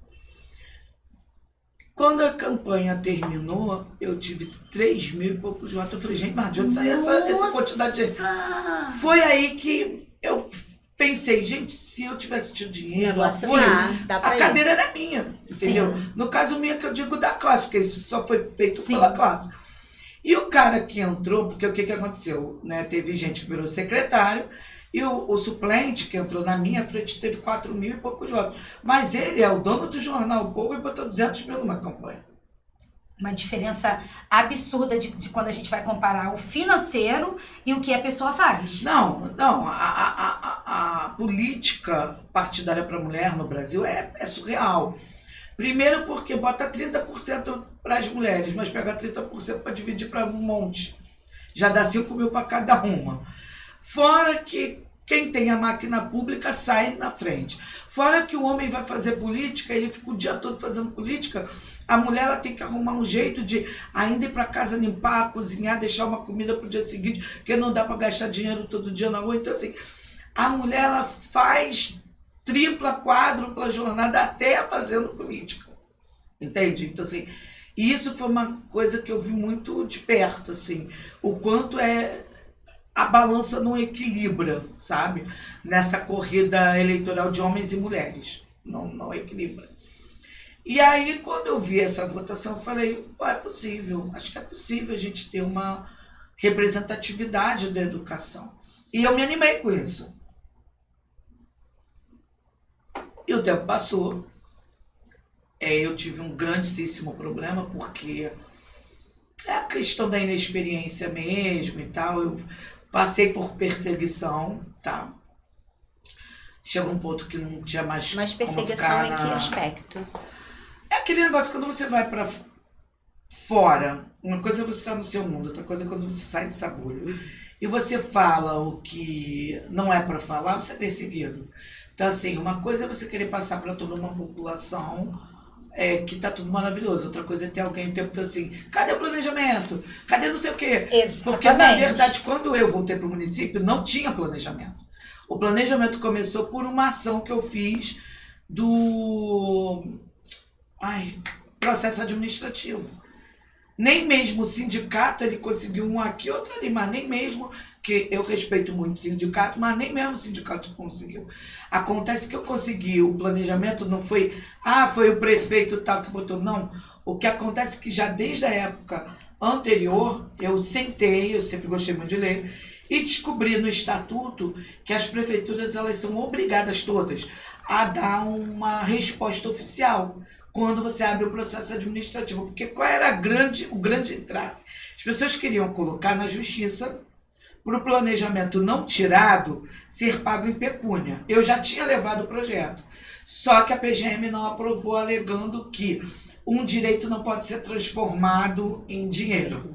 Quando a campanha terminou, eu tive 3 mil e poucos votos. Eu falei, gente, mas de onde saiu essa quantidade de gente? Foi aí que eu pensei, gente, se eu tivesse tido dinheiro, apoio, a cadeira era minha, entendeu? Sim. No caso minha, que eu digo da classe, porque isso só foi feito pela classe. E o cara que entrou, porque o que aconteceu? Né? Teve gente que virou secretário, e o suplente, que entrou na minha frente, teve 4 mil e poucos votos. Mas ele é o dono do jornal O Povo e botou 200 mil numa campanha. Uma diferença absurda de quando a gente vai comparar o financeiro e o que a pessoa faz. Não. A política partidária para a mulher no Brasil é surreal. Primeiro porque bota 30% para as mulheres, mas pega 30% para dividir para um monte. Já dá 5 mil para cada uma. Fora que quem tem a máquina pública sai na frente. Fora que o homem vai fazer política, ele fica o dia todo fazendo política, a mulher ela tem que arrumar um jeito de ainda ir para casa limpar, cozinhar, deixar uma comida para o dia seguinte, porque não dá para gastar dinheiro todo dia na rua. Então, assim, a mulher ela faz tripla, quádrupla jornada até fazendo política. Entende? Então, assim, isso foi uma coisa que eu vi muito de perto, assim, o quanto a balança não equilibra, sabe? Nessa corrida eleitoral de homens e mulheres. Não equilibra. E aí, quando eu vi essa votação, eu falei, é possível, acho que é possível a gente ter uma representatividade da educação. E eu me animei com isso. E o tempo passou. Eu tive um grandíssimo problema, porque é a questão da inexperiência mesmo e tal. Eu passei por perseguição, tá? Chegou um ponto que não tinha mais Mas como perseguição ficar em que aspecto? É aquele negócio quando você vai pra fora. Uma coisa é você estar no seu mundo, outra coisa é quando você sai dessa bolha. E você fala o que não é pra falar, você é perseguido. Então, assim, uma coisa é você querer passar pra toda uma população que tá tudo maravilhoso. Outra coisa é ter alguém o tempo todo assim, cadê o planejamento? Cadê não sei o quê? Exatamente. Porque, na verdade, quando eu voltei pro município, não tinha planejamento. O planejamento começou por uma ação que eu fiz do processo administrativo. Nem mesmo o sindicato, ele conseguiu um aqui, outro ali, mas nem mesmo, que eu respeito muito o sindicato, mas nem mesmo o sindicato conseguiu. Acontece que eu consegui, o planejamento não foi, foi o prefeito tal que botou, não. O que acontece é que já desde a época anterior, eu sentei, eu sempre gostei muito de ler, e descobri no estatuto que as prefeituras elas são obrigadas todas a dar uma resposta oficial quando você abre o processo administrativo. Porque qual era o grande entrave? As pessoas queriam colocar na justiça para o planejamento não tirado ser pago em pecúnia. Eu já tinha levado o projeto, só que a PGM não aprovou, alegando que um direito não pode ser transformado em dinheiro.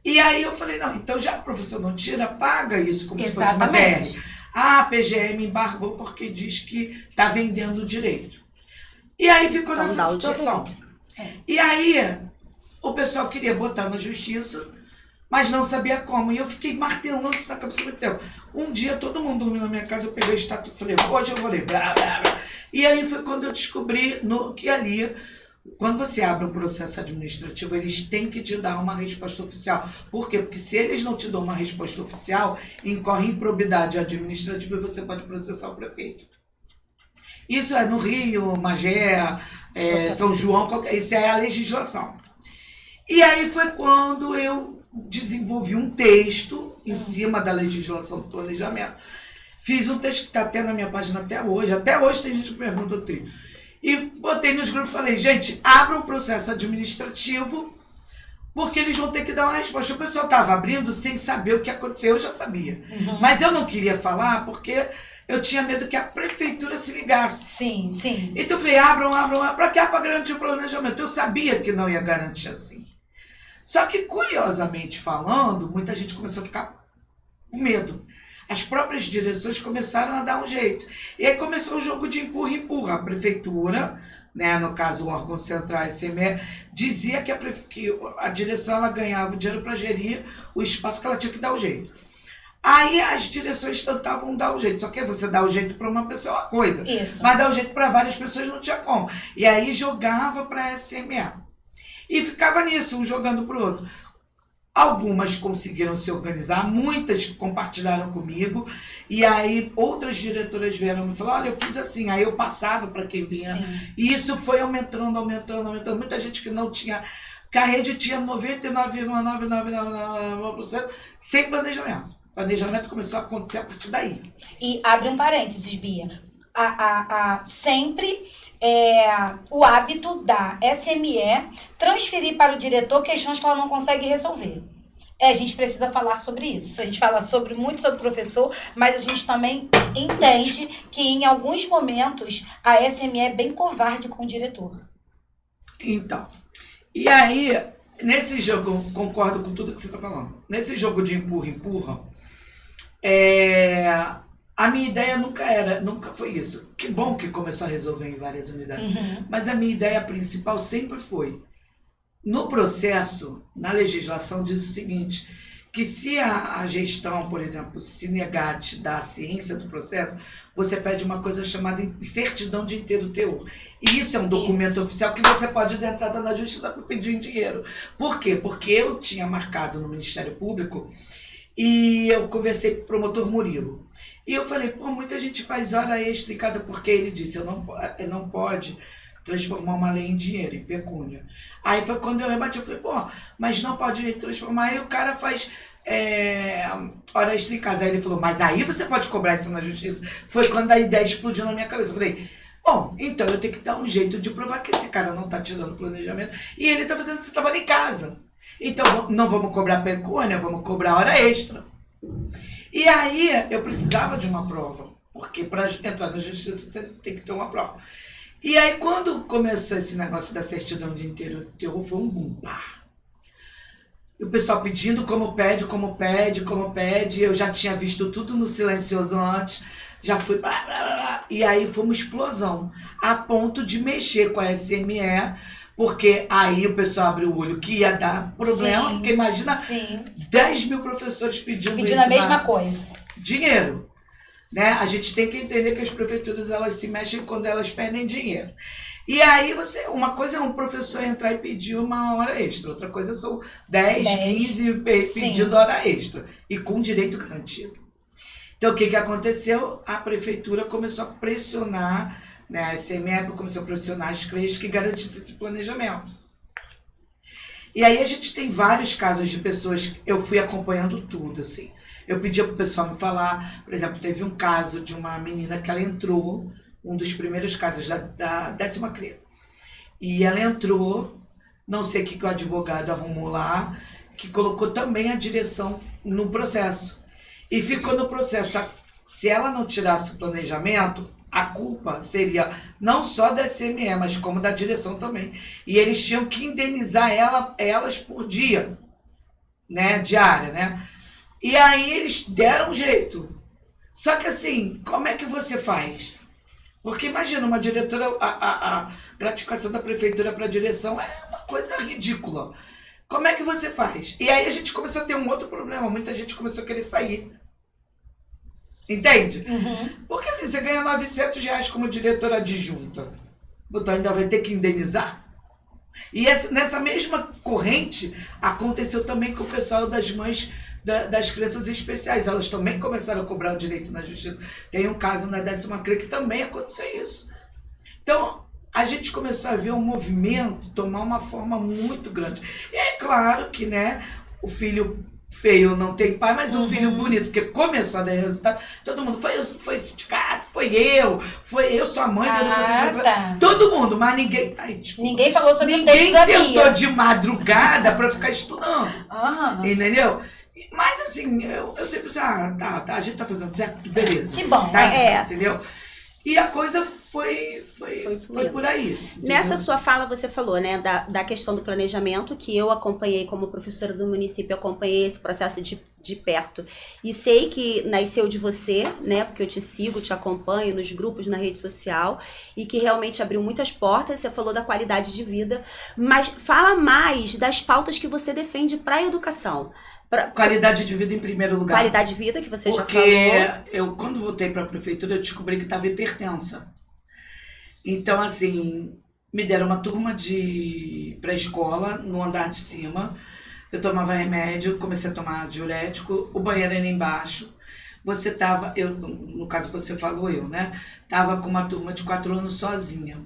E aí eu falei, não, então já que o professor não tira, paga isso como Exatamente. se fosse uma BR. A PGM embargou porque diz que está vendendo o direito. E aí ficou nessa situação. E aí o pessoal queria botar na justiça, mas não sabia como. E eu fiquei martelando isso na cabeça muito tempo. Um dia, todo mundo dormindo na minha casa, eu peguei o estatuto e falei, hoje eu vou ler. Blá, blá, blá. E aí foi quando eu descobri que ali, quando você abre um processo administrativo, eles têm que te dar uma resposta oficial. Por quê? Porque se eles não te dão uma resposta oficial, incorre improbidade administrativa e você pode processar o prefeito. Isso é no Rio, Magé, São João, isso é a legislação. E aí foi quando eu desenvolvi um texto em cima da legislação do planejamento. Fiz um texto que está até na minha página até hoje. Até hoje tem gente que pergunta o texto. E botei nos grupos e falei, gente, abra um processo administrativo, porque eles vão ter que dar uma resposta. O pessoal estava abrindo sem saber o que aconteceu, eu já sabia. Mas eu não queria falar porque eu tinha medo que a prefeitura se ligasse. Sim, sim. Então eu falei, abram. Para quê? Para garantir o planejamento. Eu sabia que não ia garantir assim. Só que, curiosamente falando, muita gente começou a ficar com medo. As próprias direções começaram a dar um jeito. E aí começou o jogo de empurra-empurra. A prefeitura, né, no caso o órgão central, a SME, dizia que a direção ela ganhava o dinheiro para gerir o espaço, que ela tinha que dar o jeito. Aí as direções tentavam dar o jeito. Só que você dá o jeito para uma pessoa é uma coisa. Isso. Mas dar o jeito para várias pessoas não tinha como. E aí jogava para a SME. E ficava nisso, um jogando para o outro. Algumas conseguiram se organizar, muitas compartilharam comigo, e aí outras diretoras vieram me falar, olha, eu fiz assim, aí eu passava para quem vinha. Sim. E isso foi aumentando. Muita gente que não tinha, que a rede tinha 99,999% sem planejamento. O planejamento começou a acontecer a partir daí. E abre um parênteses, Bia. Sempre o hábito da SME transferir para o diretor questões que ela não consegue resolver. A gente precisa falar sobre isso. A gente fala muito sobre professor, mas a gente também entende que em alguns momentos a SME é bem covarde com o diretor. Então, e aí, nesse jogo, concordo com tudo que você está falando. Nesse jogo de empurra, a minha ideia nunca foi isso. Que bom que começou a resolver em várias unidades. Mas a minha ideia principal sempre foi, no processo, na legislação, diz o seguinte, que se a gestão, por exemplo, se negar a te dar a ciência do processo, você pede uma coisa chamada certidão de inteiro teor. E isso é um documento oficial que você pode dar entrada na justiça para pedir dinheiro. Por quê? Porque eu tinha marcado no Ministério Público e eu conversei com o promotor Murilo. E eu falei, muita gente faz hora extra em casa, porque ele disse, não pode transformar uma lei em dinheiro, em pecúnia. Aí foi quando eu rebati, eu falei, mas não pode transformar, aí o cara faz hora extra em casa. Aí ele falou, mas aí você pode cobrar isso na justiça. Foi quando a ideia explodiu na minha cabeça. Eu falei, então eu tenho que dar um jeito de provar que esse cara não está tirando planejamento e ele está fazendo esse trabalho em casa. Então não vamos cobrar pecúnia, vamos cobrar hora extra. E aí eu precisava de uma prova, porque para entrar na justiça tem que ter uma prova. E aí, quando começou esse negócio da certidão de inteiro teor, foi um boom, pá. E o pessoal pedindo como pede. Eu já tinha visto tudo no silencioso antes, já fui blá, blá, blá. E aí foi uma explosão, a ponto de mexer com a SME, porque aí o pessoal abriu o olho que ia dar problema, porque imagina 10 mil professores pedindo a mesma coisa. Dinheiro. Né? A gente tem que entender que as prefeituras elas se mexem quando elas perdem dinheiro. E aí uma coisa é um professor entrar e pedir uma hora extra, outra coisa são 10 15 pedindo hora extra e com direito garantido. Então o que aconteceu? A prefeitura começou a pressionar, né, a SME começou a pressionar as creches que garantissem esse planejamento. E aí a gente tem vários casos de pessoas, eu fui acompanhando tudo, assim. Eu pedia para o pessoal me falar, por exemplo, teve um caso de uma menina que ela entrou, um dos primeiros casos da 10ª CRE. E ela entrou, não sei o que o advogado arrumou lá, que colocou também a direção no processo. E ficou no processo. Se ela não tirasse o planejamento, a culpa seria não só da SME, mas como da direção também. E eles tinham que indenizar elas por dia, né, diária, né? E aí eles deram um jeito. Só que assim, como é que você faz? Porque imagina, uma diretora, a gratificação da prefeitura para a direção é uma coisa ridícula. Como é que você faz? E aí a gente começou a ter um outro problema, muita gente começou a querer sair. Entende? Porque assim, você ganha R$900 como diretora adjunta. Então ainda vai ter que indenizar? E nessa mesma corrente aconteceu também com o pessoal das mães das crianças especiais. Elas também começaram a cobrar o direito na justiça. Tem um caso na 10ª CRE que também aconteceu isso. Então, a gente começou a ver um movimento tomar uma forma muito grande. E é claro que, né, o filho feio não tem pai, mas um filho bonito, porque começou a dar resultado. Todo mundo, foi o sindicato, foi eu, sua mãe, todo mundo, mas ninguém... Ai, desculpa, ninguém falou sobre o texto da Bia. Ninguém sentou de madrugada para ficar estudando, entendeu? Mas assim, eu sempre disse, a gente tá fazendo certo, beleza. Que bom, entendeu? E a coisa foi por aí. Entendeu? Nessa sua fala você falou, né, da questão do planejamento, que eu acompanhei como professora do município, acompanhei esse processo de perto. E sei que nasceu de você, né, porque eu te sigo, te acompanho nos grupos, na rede social, e que realmente abriu muitas portas. Você falou da qualidade de vida, mas fala mais das pautas que você defende para a educação. Qualidade de vida em primeiro lugar. Qualidade de vida, que você já falou. Porque eu, quando voltei para a prefeitura, eu descobri que estava hipertensa. Então, assim, me deram uma turma de pré-escola no andar de cima. Eu tomava remédio, comecei a tomar diurético, o banheiro era embaixo. Você estava, no caso você falou né? Estava com uma turma de 4 anos sozinha.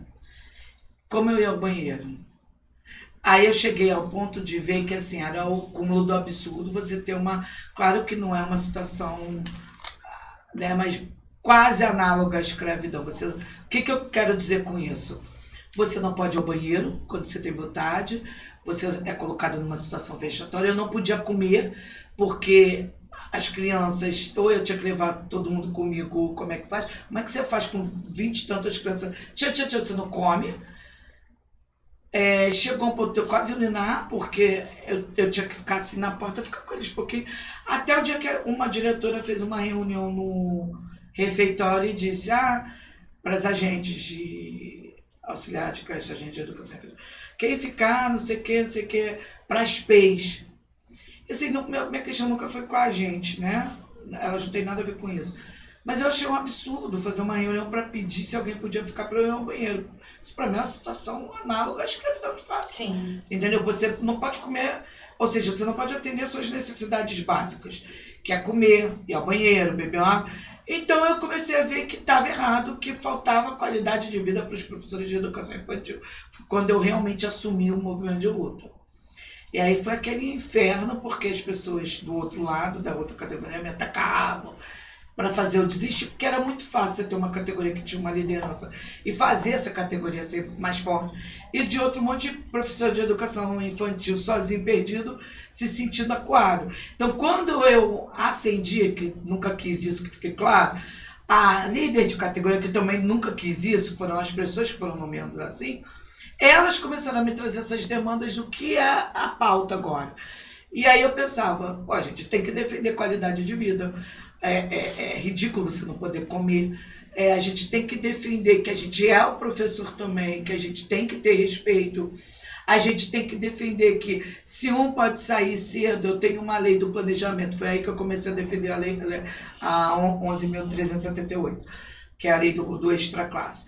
Como eu ia ao banheiro? Aí eu cheguei ao ponto de ver que assim, era o cúmulo do absurdo você ter claro que não é uma situação, né, mas quase análoga à escravidão. O que eu quero dizer com isso? você não pode ir ao banheiro quando você tem vontade, você é colocado numa situação vexatória. Eu não podia comer, porque as crianças, ou eu tinha que levar todo mundo comigo, como é que faz? Como é que você faz com 20 e tantas crianças? Tia, você não come. Chegou um ponto de eu quase urinar, porque eu tinha que ficar assim na porta, ficar com eles um pouquinho. Até o dia que uma diretora fez uma reunião no refeitório e disse, para as agentes de auxiliar de creche, agente de educação infantil, quem ficar, não sei o que, para as PEIs. E assim, minha questão nunca foi com a gente, né? Elas não têm nada a ver com isso. Mas eu achei um absurdo fazer uma reunião para pedir se alguém podia ficar para eu ir ao banheiro. Isso para mim é uma situação análoga à escravidão de fato. Sim. Entendeu? Você não pode comer, ou seja, você não pode atender suas necessidades básicas, que é comer, ir ao banheiro, beber água. Então eu comecei a ver que estava errado, que faltava qualidade de vida para os professores de educação infantil, quando eu realmente assumi o movimento de luta. E aí foi aquele inferno, porque as pessoas do outro lado, da outra categoria, me atacavam para fazer eu desistir, porque era muito fácil você ter uma categoria que tinha uma liderança e fazer essa categoria ser mais forte. E de outro monte de professor de educação infantil sozinho, perdido, se sentindo acuado. Então, quando eu ascendi, que nunca quis isso, que fique claro, a líder de categoria, que também nunca quis isso, foram as pessoas que foram nomeando assim, elas começaram a me trazer essas demandas do que é a pauta agora. E aí eu pensava, a gente tem que defender qualidade de vida. É ridículo você não poder comer. A gente tem que defender que a gente é o professor também, que a gente tem que ter respeito. A gente tem que defender que se um pode sair cedo, eu tenho uma lei do planejamento. Foi aí que eu comecei a defender a 11.378, que é a lei do extraclasse.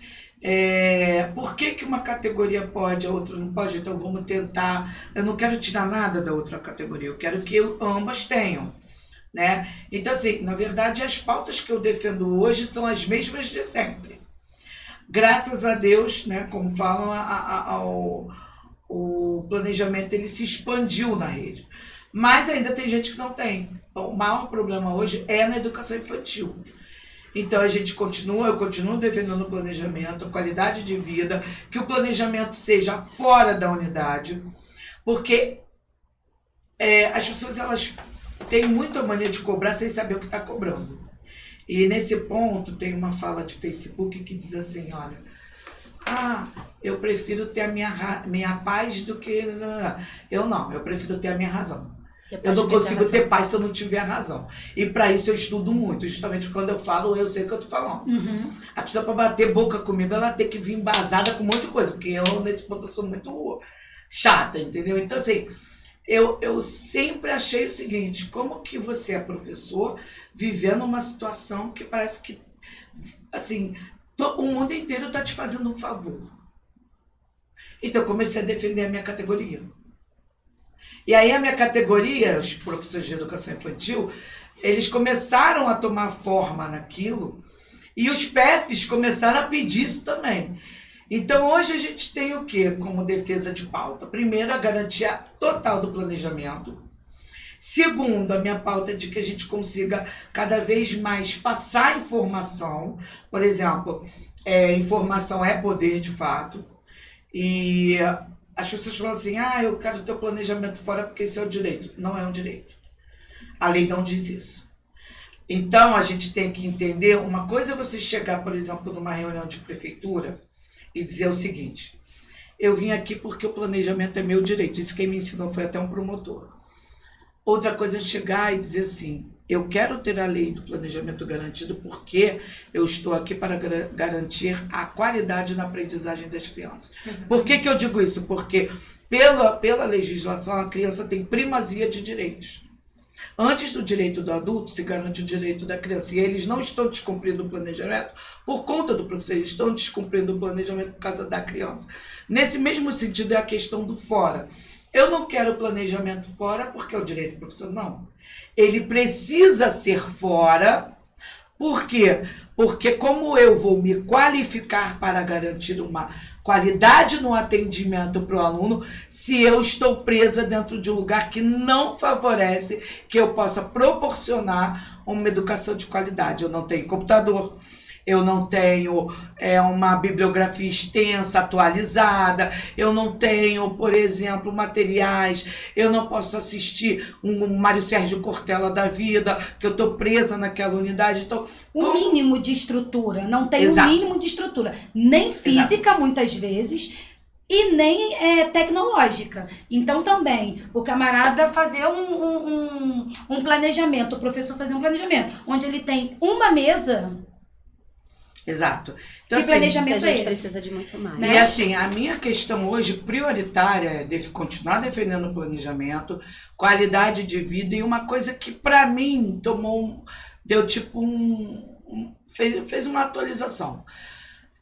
Por que uma categoria pode, a outra não pode? Então vamos tentar. Eu não quero tirar nada da outra categoria, eu quero que ambas tenham, né? Então, assim, na verdade, as pautas que eu defendo hoje são as mesmas de sempre. Graças a Deus, né, como falam, o planejamento ele se expandiu na rede. Mas ainda tem gente que não tem. Então, o maior problema hoje é na educação infantil. Então eu continuo defendendo o planejamento, a qualidade de vida, que o planejamento seja fora da unidade, porque as pessoas elas têm muita mania de cobrar sem saber o que está cobrando. E nesse ponto tem uma fala de Facebook que diz assim, olha, eu prefiro ter a minha paz do que... Eu prefiro ter a minha razão. Eu não consigo ter paz se eu não tiver razão. E para isso eu estudo muito. Justamente quando eu falo, eu sei o que eu tô falando. Uhum. A pessoa para bater boca comigo, ela tem que vir embasada com um monte de coisa. Porque eu, nesse ponto, eu sou muito chata, entendeu? Então, assim, eu sempre achei o seguinte, como que você é professor vivendo uma situação que parece que, assim, o mundo inteiro tá te fazendo um favor. Então, eu comecei a defender a minha categoria. E aí a minha categoria, os professores de educação infantil, eles começaram a tomar forma naquilo e os PEFs começaram a pedir isso também. Então hoje a gente tem o quê como defesa de pauta? Primeiro, a garantia total do planejamento. Segundo, a minha pauta é de que a gente consiga cada vez mais passar informação. Por exemplo, informação é poder de fato. E as pessoas falam assim, eu quero ter o planejamento fora porque isso é o direito. Não é um direito. A lei não diz isso. Então, a gente tem que entender, uma coisa é você chegar, por exemplo, numa reunião de prefeitura e dizer o seguinte, eu vim aqui porque o planejamento é meu direito. Isso quem me ensinou foi até um promotor. Outra coisa é chegar e dizer assim, eu quero ter a lei do planejamento garantido porque eu estou aqui para garantir a qualidade na aprendizagem das crianças. Por que eu digo isso? Porque pela legislação a criança tem primazia de direitos. Antes do direito do adulto se garante o direito da criança. E eles não estão descumprindo o planejamento por conta do professor, eles estão descumprindo o planejamento por causa da criança. Nesse mesmo sentido é a questão do fora. Eu não quero planejamento fora porque é o direito do professor, não. Ele precisa ser fora, por quê? Porque como eu vou me qualificar para garantir uma qualidade no atendimento para o aluno, se eu estou presa dentro de um lugar que não favorece que eu possa proporcionar uma educação de qualidade. Eu não tenho computador, eu não tenho uma bibliografia extensa, atualizada, eu não tenho, por exemplo, materiais, eu não posso assistir um Mário Sérgio Cortella da vida, que eu estou presa naquela unidade. Então, Um mínimo de estrutura, não tem Exato. um mínimo de estrutura, nem física muitas vezes e nem tecnológica. Então também o camarada fazer um planejamento, o professor fazer um planejamento, onde ele tem uma mesa. Exato. Então, Que planejamento a gente é esse? precisa de muito mais. E assim, a minha questão hoje prioritária é continuar defendendo o planejamento, qualidade de vida, e uma coisa que para mim deu tipo fez uma atualização.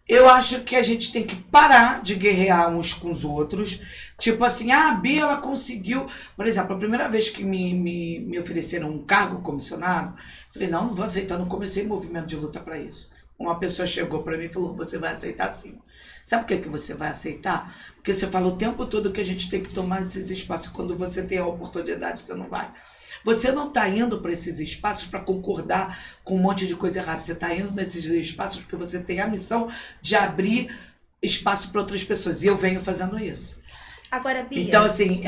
Eu acho que a gente tem que parar de guerrear uns com os outros. Tipo assim, a Bia, ela conseguiu... Por exemplo, a primeira vez que me ofereceram um cargo comissionado, falei, não vou aceitar, não comecei movimento de luta para isso. Uma pessoa chegou para mim e falou, você vai aceitar sim. Sabe por que você vai aceitar? Porque você fala o tempo todo que a gente tem que tomar esses espaços. Quando você tem a oportunidade, você não vai. Você não está indo para esses espaços para concordar com um monte de coisa errada. Você está indo nesses espaços porque você tem a missão de abrir espaço para outras pessoas. E eu venho fazendo isso. Agora, Bia... Então, assim,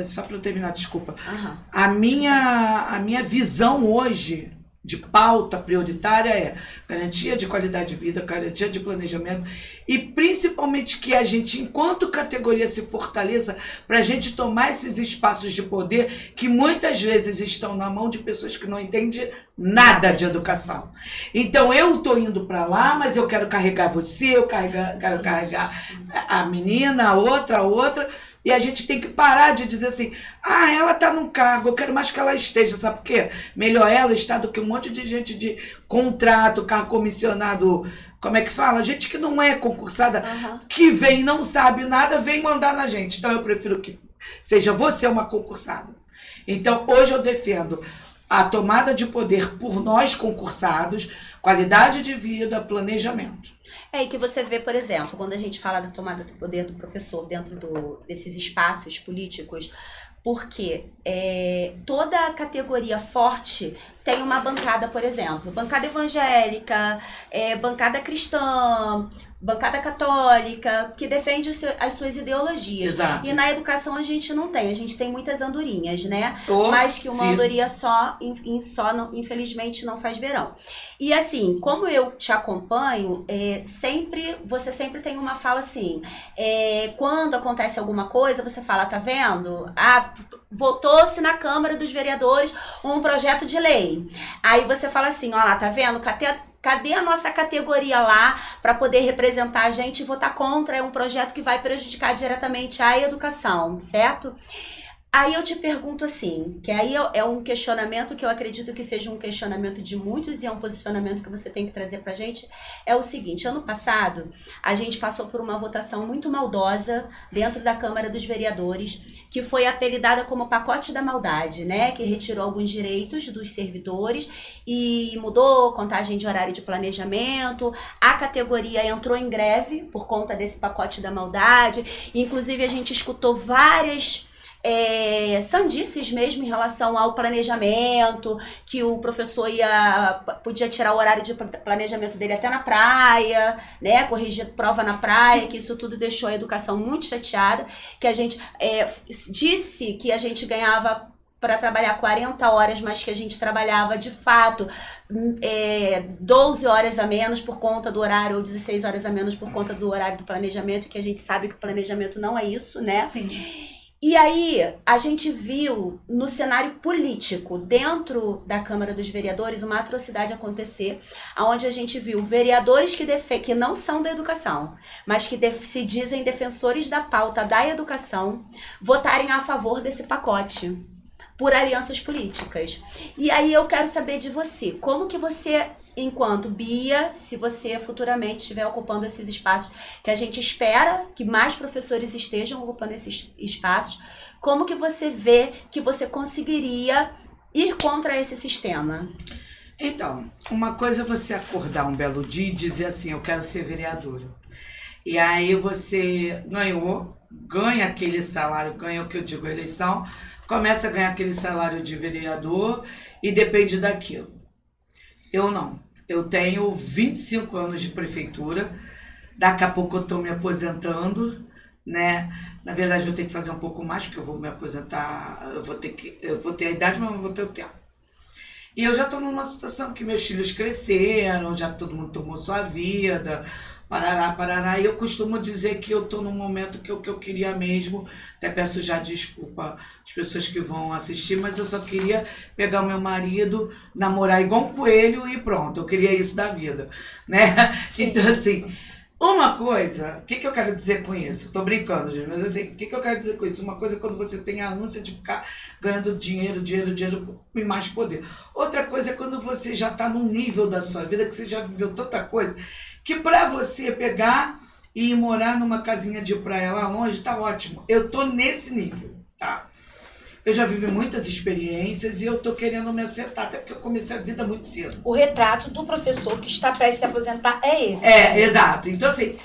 só para eu terminar, desculpa. Uhum. A minha visão hoje de pauta prioritária é garantia de qualidade de vida, garantia de planejamento e principalmente que a gente, enquanto categoria, se fortaleça para a gente tomar esses espaços de poder que muitas vezes estão na mão de pessoas que não entendem nada de educação. Então eu estou indo para lá, mas eu quero carregar você, quero carregar a menina, a outra. E a gente tem que parar de dizer assim, ela está num cargo, eu quero mais que ela esteja, sabe por quê? Melhor ela estar do que um monte de gente de contrato, cargo comissionado, como é que fala? Gente que não é concursada, que vem, não sabe nada, vem mandar na gente. Então eu prefiro que seja você uma concursada. Então hoje eu defendo a tomada de poder por nós concursados, qualidade de vida, planejamento. E que você vê, por exemplo, quando a gente fala da tomada do poder do professor dentro desses espaços políticos, porque toda categoria forte tem uma bancada, por exemplo, bancada evangélica, bancada cristã, bancada católica, que defende as suas ideologias. Exato. E na educação a gente não tem, a gente tem muitas andorinhas, né? Oh, mais que uma sim. andorinha só, infelizmente, não faz verão. E assim, como eu te acompanho, você sempre tem uma fala assim, quando acontece alguma coisa, você fala, tá vendo? Votou-se na Câmara dos Vereadores um projeto de lei. Aí você fala assim, ó lá, tá vendo? Cadê a nossa categoria lá para poder representar a gente e votar contra um projeto que vai prejudicar diretamente a educação, certo? Aí eu te pergunto assim, que aí é um questionamento que eu acredito que seja um questionamento de muitos e é um posicionamento que você tem que trazer pra gente, é o seguinte, ano passado a gente passou por uma votação muito maldosa dentro da Câmara dos Vereadores, que foi apelidada como pacote da maldade, né, que retirou alguns direitos dos servidores e mudou contagem de horário de planejamento, a categoria entrou em greve por conta desse pacote da maldade, inclusive a gente escutou várias sandices mesmo em relação ao planejamento, que o professor podia tirar o horário de planejamento dele até na praia, né, corrigir prova na praia, que isso tudo deixou a educação muito chateada, que a gente disse que a gente ganhava para trabalhar 40 horas, mas que a gente trabalhava de fato 12 horas a menos por conta do horário, ou 16 horas a menos por conta do horário do planejamento, que a gente sabe que o planejamento não é isso, né? Sim. E aí, a gente viu no cenário político, dentro da Câmara dos Vereadores, uma atrocidade acontecer, onde a gente viu vereadores que não são da educação, mas que se dizem defensores da pauta da educação, votarem a favor desse pacote, por alianças políticas. E aí eu quero saber de você, como que você... Enquanto Bia, se você futuramente estiver ocupando esses espaços, que a gente espera que mais professores estejam ocupando esses espaços, como que você vê que você conseguiria ir contra esse sistema? Então, uma coisa é você acordar um belo dia e dizer assim, eu quero ser vereadora. E aí você ganha aquele salário, ganha o que eu digo, a eleição, começa a ganhar aquele salário de vereador e depende daquilo. Eu não. Eu tenho 25 anos de prefeitura. Daqui a pouco eu estou me aposentando, né? Na verdade, eu tenho que fazer um pouco mais, porque eu vou me aposentar, eu vou ter a idade, mas não vou ter o tempo. E eu já estou numa situação que meus filhos cresceram, já todo mundo tomou sua vida, parará, parará. E eu costumo dizer que eu estou num momento que o que eu queria mesmo, até peço já desculpa às pessoas que vão assistir, mas eu só queria pegar o meu marido, namorar igual um coelho e pronto, eu queria isso da vida, né? Sim. Então, assim, uma coisa, o que eu quero dizer com isso? Tô brincando, gente, mas assim, o que eu quero dizer com isso? Uma coisa é quando você tem a ânsia de ficar ganhando dinheiro e mais poder. Outra coisa é quando você já tá num nível da sua vida que você já viveu tanta coisa, que pra você pegar e ir morar numa casinha de praia lá longe, tá ótimo. Eu tô nesse nível, tá? Eu já vivi muitas experiências e eu tô querendo me acertar, até porque eu comecei a vida muito cedo. O retrato do professor que está prestes a se aposentar é esse. É, exato. Então, assim,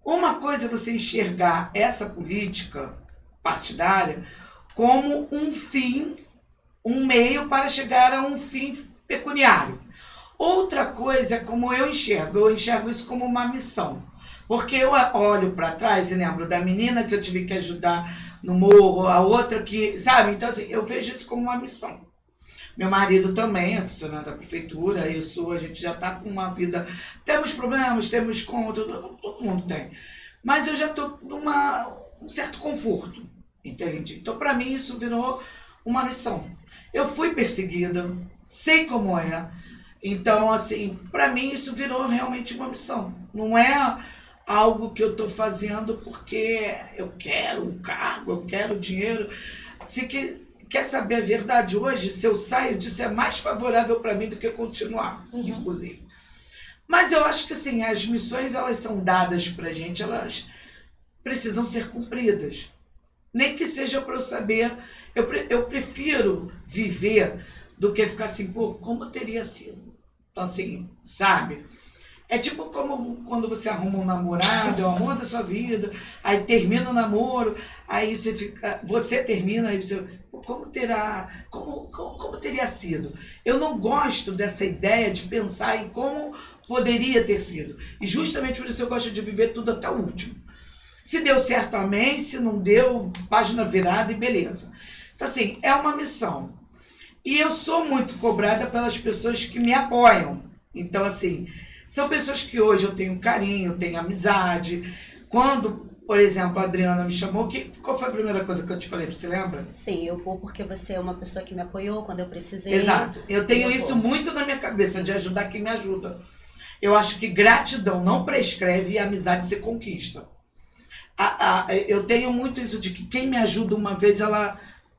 uma coisa é você enxergar essa política partidária como um fim, um meio para chegar a um fim pecuniário. Outra coisa é como eu enxergo isso como uma missão. Porque eu olho para trás e lembro da menina que eu tive que ajudar no morro, a outra que, sabe? Então, assim, eu vejo isso como uma missão. Meu marido também é funcionário da prefeitura, a gente já está com uma vida... Temos problemas, temos contas, todo mundo tem. Mas eu já estou num certo conforto, entende? Então, para mim, isso virou uma missão. Eu fui perseguida, sei como é. Então, assim, para mim, isso virou realmente uma missão. Não é algo que eu estou fazendo porque eu quero um cargo, eu quero dinheiro. Se quer saber a verdade hoje, se eu saio disso, é mais favorável para mim do que continuar, inclusive. Mas eu acho que, assim, as missões, elas são dadas pra gente, elas precisam ser cumpridas. Nem que seja para eu saber, eu prefiro viver do que ficar assim, pô, como teria sido? Então, assim, sabe? É tipo como quando você arruma um namorado, é o amor da sua vida, aí termina o namoro, aí você termina, aí você, como teria sido? Eu não gosto dessa ideia de pensar em como poderia ter sido. E justamente por isso eu gosto de viver tudo até o último. Se deu certo, amém, se não deu, página virada e beleza. Então, assim, é uma missão. E eu sou muito cobrada pelas pessoas que me apoiam. Então, assim, são pessoas que hoje eu tenho carinho, tenho amizade. Quando, por exemplo, a Adriana me chamou, qual foi a primeira coisa que eu te falei? Você lembra? Sim, eu vou porque você é uma pessoa que me apoiou quando eu precisei. Exato. Eu tenho isso muito na minha cabeça, de ajudar quem me ajuda. Eu acho que gratidão não prescreve e a amizade se conquista. Eu tenho muito isso de que quem me ajuda uma vez,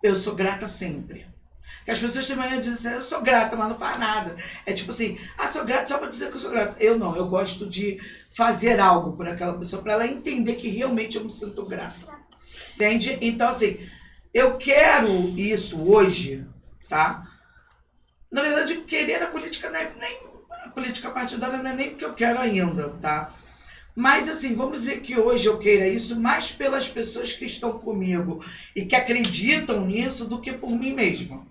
eu sou grata sempre. Que as pessoas também dizem assim, eu sou grata, mas não faz nada. É tipo assim, sou grata só para dizer que eu sou grata. Eu não, eu gosto de fazer algo por aquela pessoa, para ela entender que realmente eu me sinto grata. Entende? Então, assim, eu quero isso hoje, tá? Na verdade, querer a política a política partidária não é nem o que eu quero ainda, tá? Mas, assim, vamos dizer que hoje eu queira isso mais pelas pessoas que estão comigo e que acreditam nisso do que por mim mesma.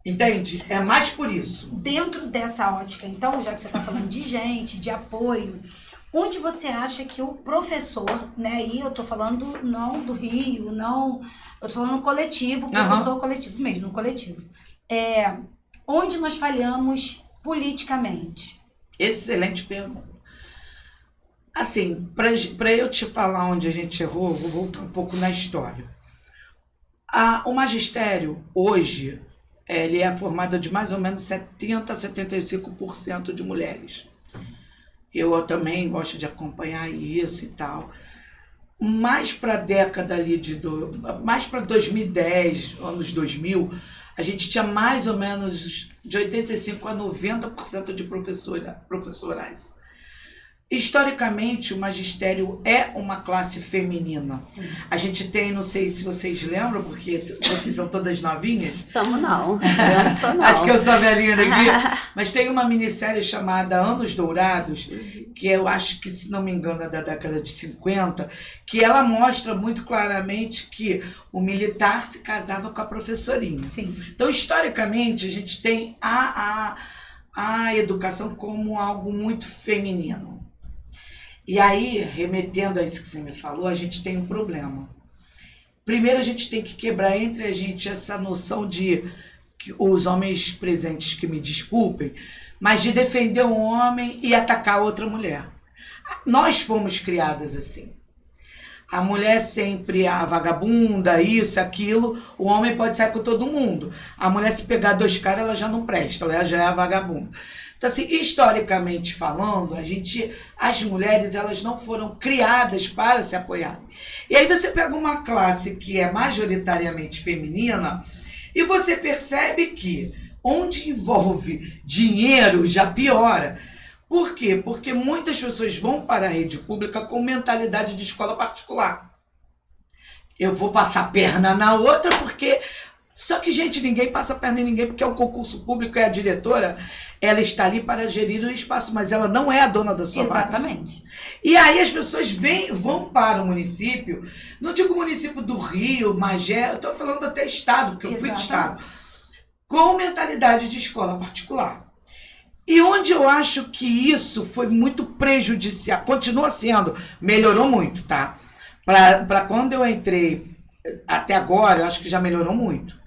Entende? É mais por isso. Dentro dessa ótica, então, já que você está falando de gente, de apoio, onde você acha que o professor, né, e eu estou falando não do Rio, não, eu estou falando coletivo, professor coletivo mesmo, no coletivo, onde nós falhamos politicamente? Excelente pergunta. Assim, para eu te falar onde a gente errou, vou voltar um pouco na história. O magistério, hoje, ele é formado de mais ou menos 70% a 75% de mulheres. Eu também gosto de acompanhar isso e tal. Mais para a década ali mais para 2010, anos 2000, a gente tinha mais ou menos de 85% a 90% de professorais. Historicamente, o magistério é uma classe feminina. Sim. A gente tem, não sei se vocês lembram, porque vocês são todas novinhas. Somos não. Eu sou não. Acho que eu sou a velhinha daqui. Mas tem uma minissérie chamada Anos Dourados, que eu acho que, se não me engano, é da década de 50, que ela mostra muito claramente que o militar se casava com a professorinha. Sim. Então, historicamente, a gente tem a educação como algo muito feminino. E aí, remetendo a isso que você me falou, a gente tem um problema. Primeiro, a gente tem que quebrar entre a gente essa noção de que os homens presentes que me desculpem, mas de defender um homem e atacar outra mulher. Nós fomos criadas assim. A mulher sempre a vagabunda, isso, aquilo. O homem pode sair com todo mundo. A mulher, se pegar 2 caras, ela já não presta, ela já é a vagabunda. Então, assim, historicamente falando, as mulheres, elas não foram criadas para se apoiarem. E aí você pega uma classe que é majoritariamente feminina e você percebe que onde envolve dinheiro já piora. Por quê? Porque muitas pessoas vão para a rede pública com mentalidade de escola particular. Eu vou passar perna na outra porque... Só que, gente, ninguém passa perna em ninguém porque é um concurso público e a diretora, ela está ali para gerir o espaço, mas ela não é a dona da sua vaga. Exatamente. E aí as pessoas vão para o município, não digo município do Rio, Magé, eu estou falando até estado, porque eu fui de estado, com mentalidade de escola particular. E onde eu acho que isso foi muito prejudicial, continua sendo, melhorou muito, tá? Para quando eu entrei até agora, eu acho que já melhorou muito.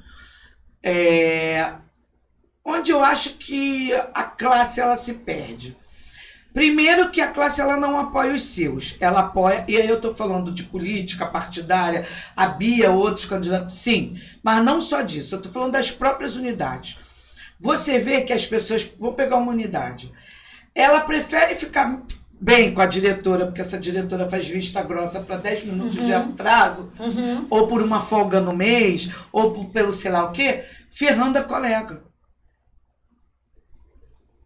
Onde eu acho que a classe ela se perde. Primeiro que a classe ela não apoia os seus, ela apoia, e aí eu estou falando de política partidária, a Bia, outros candidatos, sim, mas não só disso, eu estou falando das próprias unidades. Você vê que as pessoas, vão pegar uma unidade, ela prefere ficar bem com a diretora, porque essa diretora faz vista grossa para 10 minutos de atraso, ou por uma folga no mês, ou pelo sei lá o quê, ferrando a colega.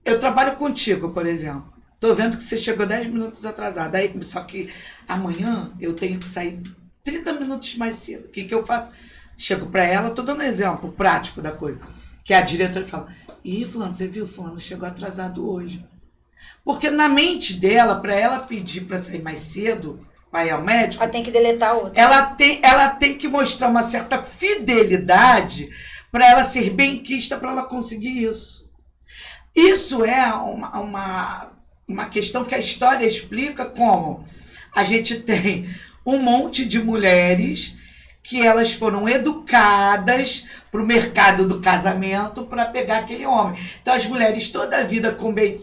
Eu trabalho contigo, por exemplo. Tô vendo que você chegou 10 minutos atrasada. Aí, só que amanhã eu tenho que sair 30 minutos mais cedo. O que eu faço? Chego para ela, tô dando um exemplo prático da coisa. Que a diretora fala, ih, fulano, você viu? Fulano chegou atrasado hoje. Porque na mente dela, para ela pedir para sair mais cedo, para ir ao médico... Ela tem que deletar outra. Ela tem que mostrar uma certa fidelidade para ela ser benquista, para ela conseguir isso. Isso é uma questão que a história explica como a gente tem um monte de mulheres que elas foram educadas para o mercado do casamento para pegar aquele homem. Então as mulheres toda a vida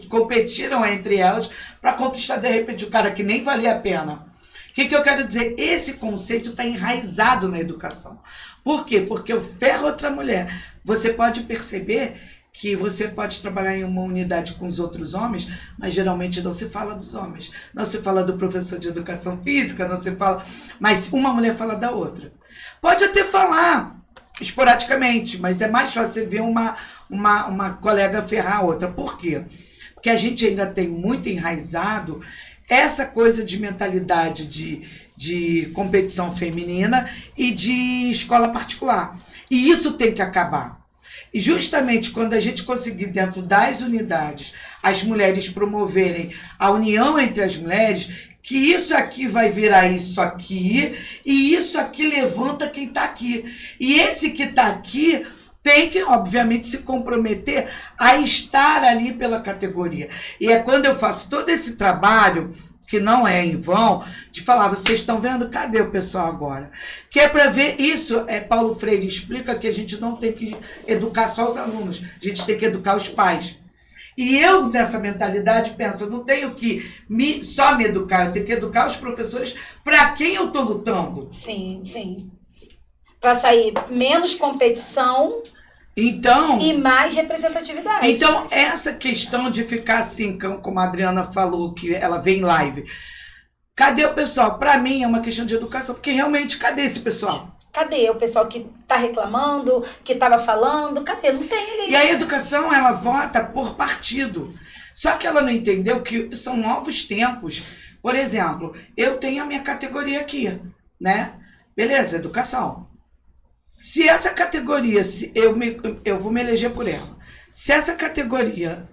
competiram entre elas para conquistar de repente o cara que nem valia a pena. O que eu quero dizer? Esse conceito está enraizado na educação. Por quê? Porque eu ferro outra mulher. Você pode perceber que você pode trabalhar em uma unidade com os outros homens, mas geralmente não se fala dos homens. Não se fala do professor de educação física, não se fala... Mas uma mulher fala da outra. Pode até falar, esporadicamente, mas é mais fácil você ver uma colega ferrar a outra. Por quê? Porque a gente ainda tem muito enraizado essa coisa de mentalidade de competição feminina e de escola particular. E isso tem que acabar. E justamente quando a gente conseguir dentro das unidades as mulheres promoverem a união entre as mulheres, que isso aqui vai virar isso aqui e isso aqui levanta quem está aqui. E esse que está aqui tem que, obviamente, se comprometer a estar ali pela categoria. E é quando eu faço todo esse trabalho, que não é em vão, de falar, vocês estão vendo? Cadê o pessoal agora? Que é para ver isso, Paulo Freire explica que a gente não tem que educar só os alunos, a gente tem que educar os pais. E eu, nessa mentalidade, penso, eu não tenho que só me educar, eu tenho que educar os professores para quem eu estou lutando. Sim, sim. Para sair menos competição... Então, e mais representatividade. Então, essa questão de ficar assim, como a Adriana falou, que ela vem em live, cadê o pessoal? Para mim é uma questão de educação, porque realmente, cadê esse pessoal? Cadê o pessoal que tá reclamando, que tava falando? Cadê? Não tem ali. E a educação, ela vota por partido. Só que ela não entendeu que são novos tempos. Por exemplo, eu tenho a minha categoria aqui, né? Beleza, educação. Se essa categoria, eu vou me eleger por ela. Se essa categoria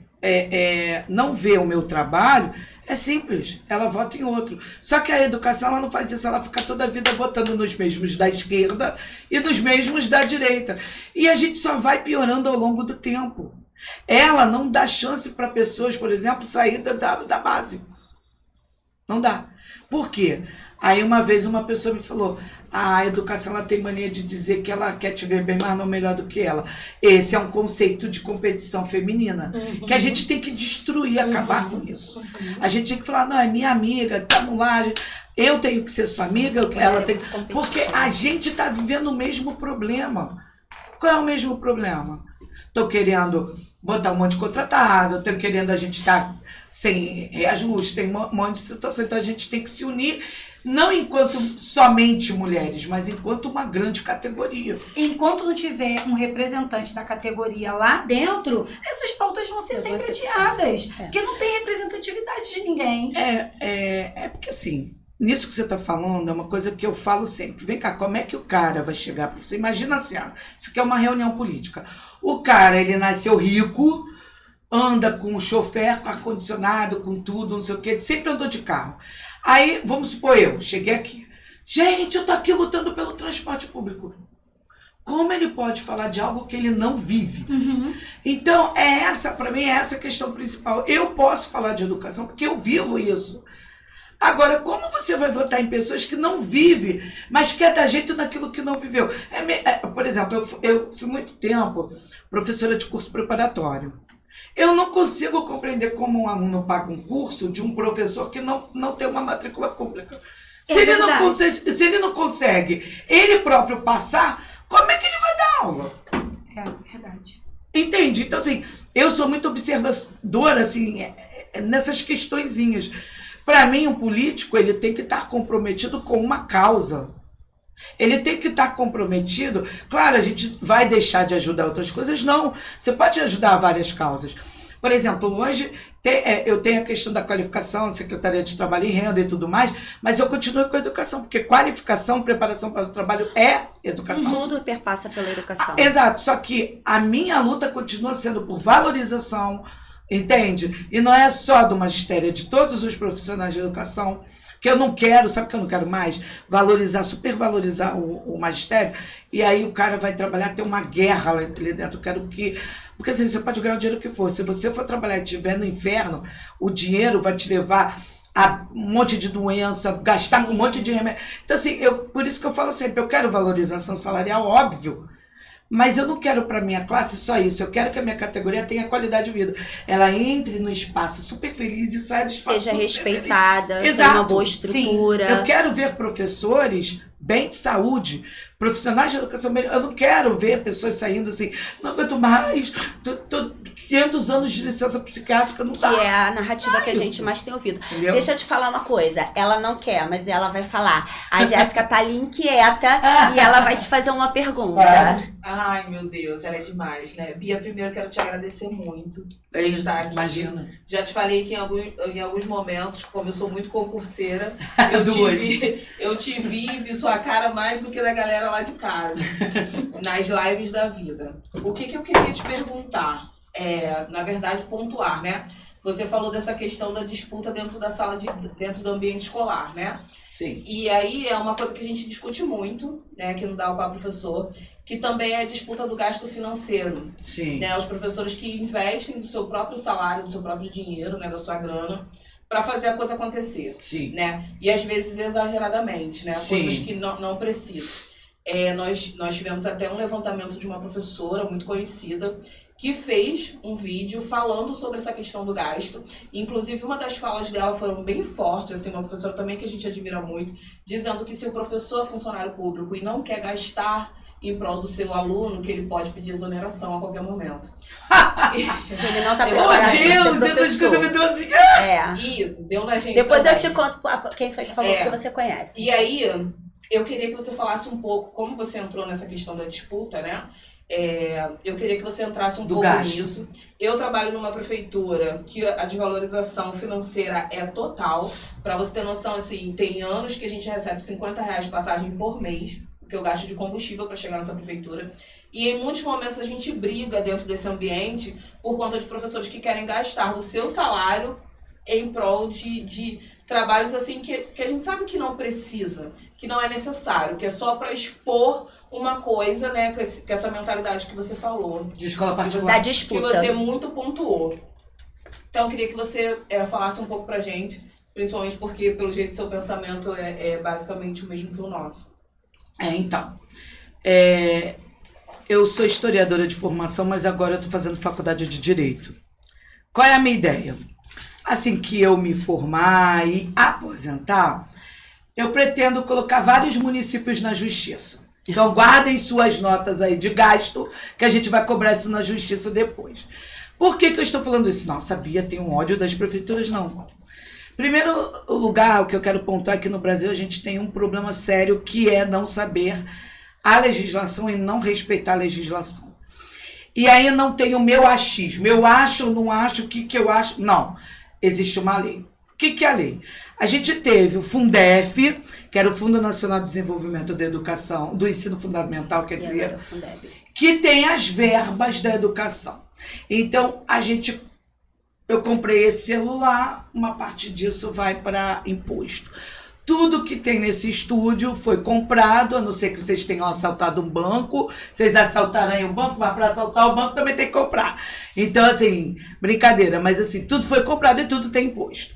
não vê o meu trabalho, é simples, ela vota em outro. Só que a educação ela não faz isso, ela fica toda a vida votando nos mesmos da esquerda e nos mesmos da direita. E a gente só vai piorando ao longo do tempo. Ela não dá chance para pessoas, por exemplo, sair da base. Não dá. Por quê? Aí uma vez uma pessoa me falou, a educação ela tem mania de dizer que ela quer te ver bem, mas não melhor do que ela. Esse é um conceito de competição feminina, que a gente tem que destruir, acabar com isso. A gente tem que falar, não, é minha amiga, vamos lá, eu tenho que ser sua amiga, ela tem... Porque a gente está vivendo o mesmo problema. Qual é o mesmo problema? Estou querendo botar um monte de contratado, estou querendo a gente estar sem reajuste, tem um monte de situação, então a gente tem que se unir, não enquanto somente mulheres, mas enquanto uma grande categoria. Enquanto não tiver um representante da categoria lá dentro, essas pautas vão ser sempre adiadas, porque não tem representatividade de ninguém. É porque assim, nisso que você está falando é uma coisa que eu falo sempre. Vem cá, como é que o cara vai chegar para você? Imagina assim, isso aqui é uma reunião política. O cara, ele nasceu rico, anda com chofer, com ar-condicionado, com tudo, não sei o quê, sempre andou de carro. Aí, vamos supor eu, cheguei aqui. Gente, eu tô aqui lutando pelo transporte público. Como ele pode falar de algo que ele não vive? Então, para mim, é essa a questão principal. Eu posso falar de educação porque eu vivo isso. Agora, como você vai votar em pessoas que não vivem, mas quer dar jeito naquilo que não viveu? Por exemplo, eu fui muito tempo professora de curso preparatório. Eu não consigo compreender como um aluno paga um curso de um professor que não tem uma matrícula pública. Se ele não consegue ele próprio passar, como é que ele vai dar aula? É verdade. Entende? Então, assim, eu sou muito observadora, assim, nessas questõezinhas. Para mim, um político, ele tem que estar comprometido com uma causa. Ele tem que estar comprometido. Claro, a gente vai deixar de ajudar outras coisas? Não. Você pode ajudar várias causas. Por exemplo, hoje eu tenho a questão da qualificação, Secretaria de Trabalho e Renda e tudo mais, mas eu continuo com a educação, porque qualificação, preparação para o trabalho é educação. Tudo perpassa pela educação. Exato, só que a minha luta continua sendo por valorização, entende? E não é só do magistério, é de todos os profissionais de educação, que eu não quero, sabe o que eu não quero mais? Valorizar, supervalorizar o magistério, e aí o cara vai trabalhar, tem uma guerra ali dentro, eu quero que... Porque assim, você pode ganhar o dinheiro que for, se você for trabalhar e estiver no inferno, o dinheiro vai te levar a um monte de doença, gastar com um monte de remédio. Então assim, por isso que eu falo sempre, eu quero valorização salarial, óbvio, mas eu não quero para minha classe só isso. Eu quero que a minha categoria tenha qualidade de vida. Ela entre no espaço super feliz e saia do espaço seja super respeitada, feliz. tenha uma boa estrutura. Sim. Eu quero ver professores bem de saúde, profissionais de educação. Eu não quero ver pessoas saindo assim, não aguento mais, tô 500 anos de licença psiquiátrica, não dá. Que é a narrativa que a gente mais tem ouvido. Entendeu? Deixa eu te falar uma coisa, ela não quer, mas ela vai falar. A Jéssica tá ali inquieta e ela vai te fazer uma pergunta. Ai, meu Deus, ela é demais, né? Bia, primeiro quero te agradecer muito. É isso, aqui. imagina. Já te falei que em alguns momentos, como eu sou muito concurseira, eu te vi e vi sua cara mais do que da galera lá de casa, nas lives da vida. O que eu queria te perguntar? Na verdade, pontuar, né? Você falou dessa questão da disputa dentro da dentro do ambiente escolar, né? Sim. E aí é uma coisa que a gente discute muito, né, aqui no Dá o Papo Professor, que também é a disputa do gasto financeiro. Sim. Né? Os professores que investem do seu próprio salário, do seu próprio dinheiro, né, da sua grana, para fazer a coisa acontecer. Sim. Né? E às vezes exageradamente, né? Sim. Coisas que não precisam. Nós tivemos até um levantamento de uma professora muito conhecida que fez um vídeo falando sobre essa questão do gasto. Inclusive, uma das falas dela foram bem fortes, assim, uma professora também que a gente admira muito, dizendo que se o professor é funcionário público e não quer gastar em prol do seu aluno, que ele pode pedir exoneração a qualquer momento. Ele não tá preparado. Meu Deus, essas coisas me dão assim. Isso, deu na gente. Depois também. eu te conto quem foi que falou que você conhece. E aí, eu queria que você falasse um pouco, como você entrou nessa questão da disputa, né? Eu queria que você entrasse um pouco nisso. Eu trabalho numa prefeitura que a desvalorização financeira é total. Para você ter noção, assim, tem anos que a gente recebe R$50 de passagem por mês, que eu gasto de combustível para chegar nessa prefeitura. E em muitos momentos a gente briga dentro desse ambiente por conta de professores que querem gastar do seu salário em prol de trabalhos assim que a gente sabe que não precisa, que não é necessário, que é só para expor uma coisa, né, com essa mentalidade que você falou. De escola particular. Da Que disputa. você muito pontuou. Então eu queria que você falasse um pouco pra gente, principalmente porque pelo jeito seu pensamento é basicamente o mesmo que o nosso. Então, eu sou historiadora de formação, mas agora eu estou fazendo faculdade de Direito. Qual é a minha ideia? Assim que eu me formar e aposentar, eu pretendo colocar vários municípios na justiça. Então, guardem suas notas aí de gasto, que a gente vai cobrar isso na justiça depois. Por que eu estou falando isso? Não, sabia, tem um ódio das prefeituras, não. Primeiro lugar, o que eu quero pontuar é que no Brasil a gente tem um problema sério, que é não saber a legislação e não respeitar a legislação. E aí eu não tenho o meu achismo. Eu acho ou não acho, o que eu acho? Não. Existe uma lei. O que é a lei? A gente teve o Fundef, que era o Fundo Nacional de Desenvolvimento da Educação, do Ensino Fundamental, quer dizer, que tem as verbas da educação. Então, eu comprei esse celular, uma parte disso vai para imposto. Tudo que tem nesse estúdio foi comprado, a não ser que vocês tenham assaltado um banco. Vocês assaltaram aí um banco, mas para assaltar o banco também tem que comprar. Então, assim, brincadeira, mas assim, tudo foi comprado e tudo tem imposto.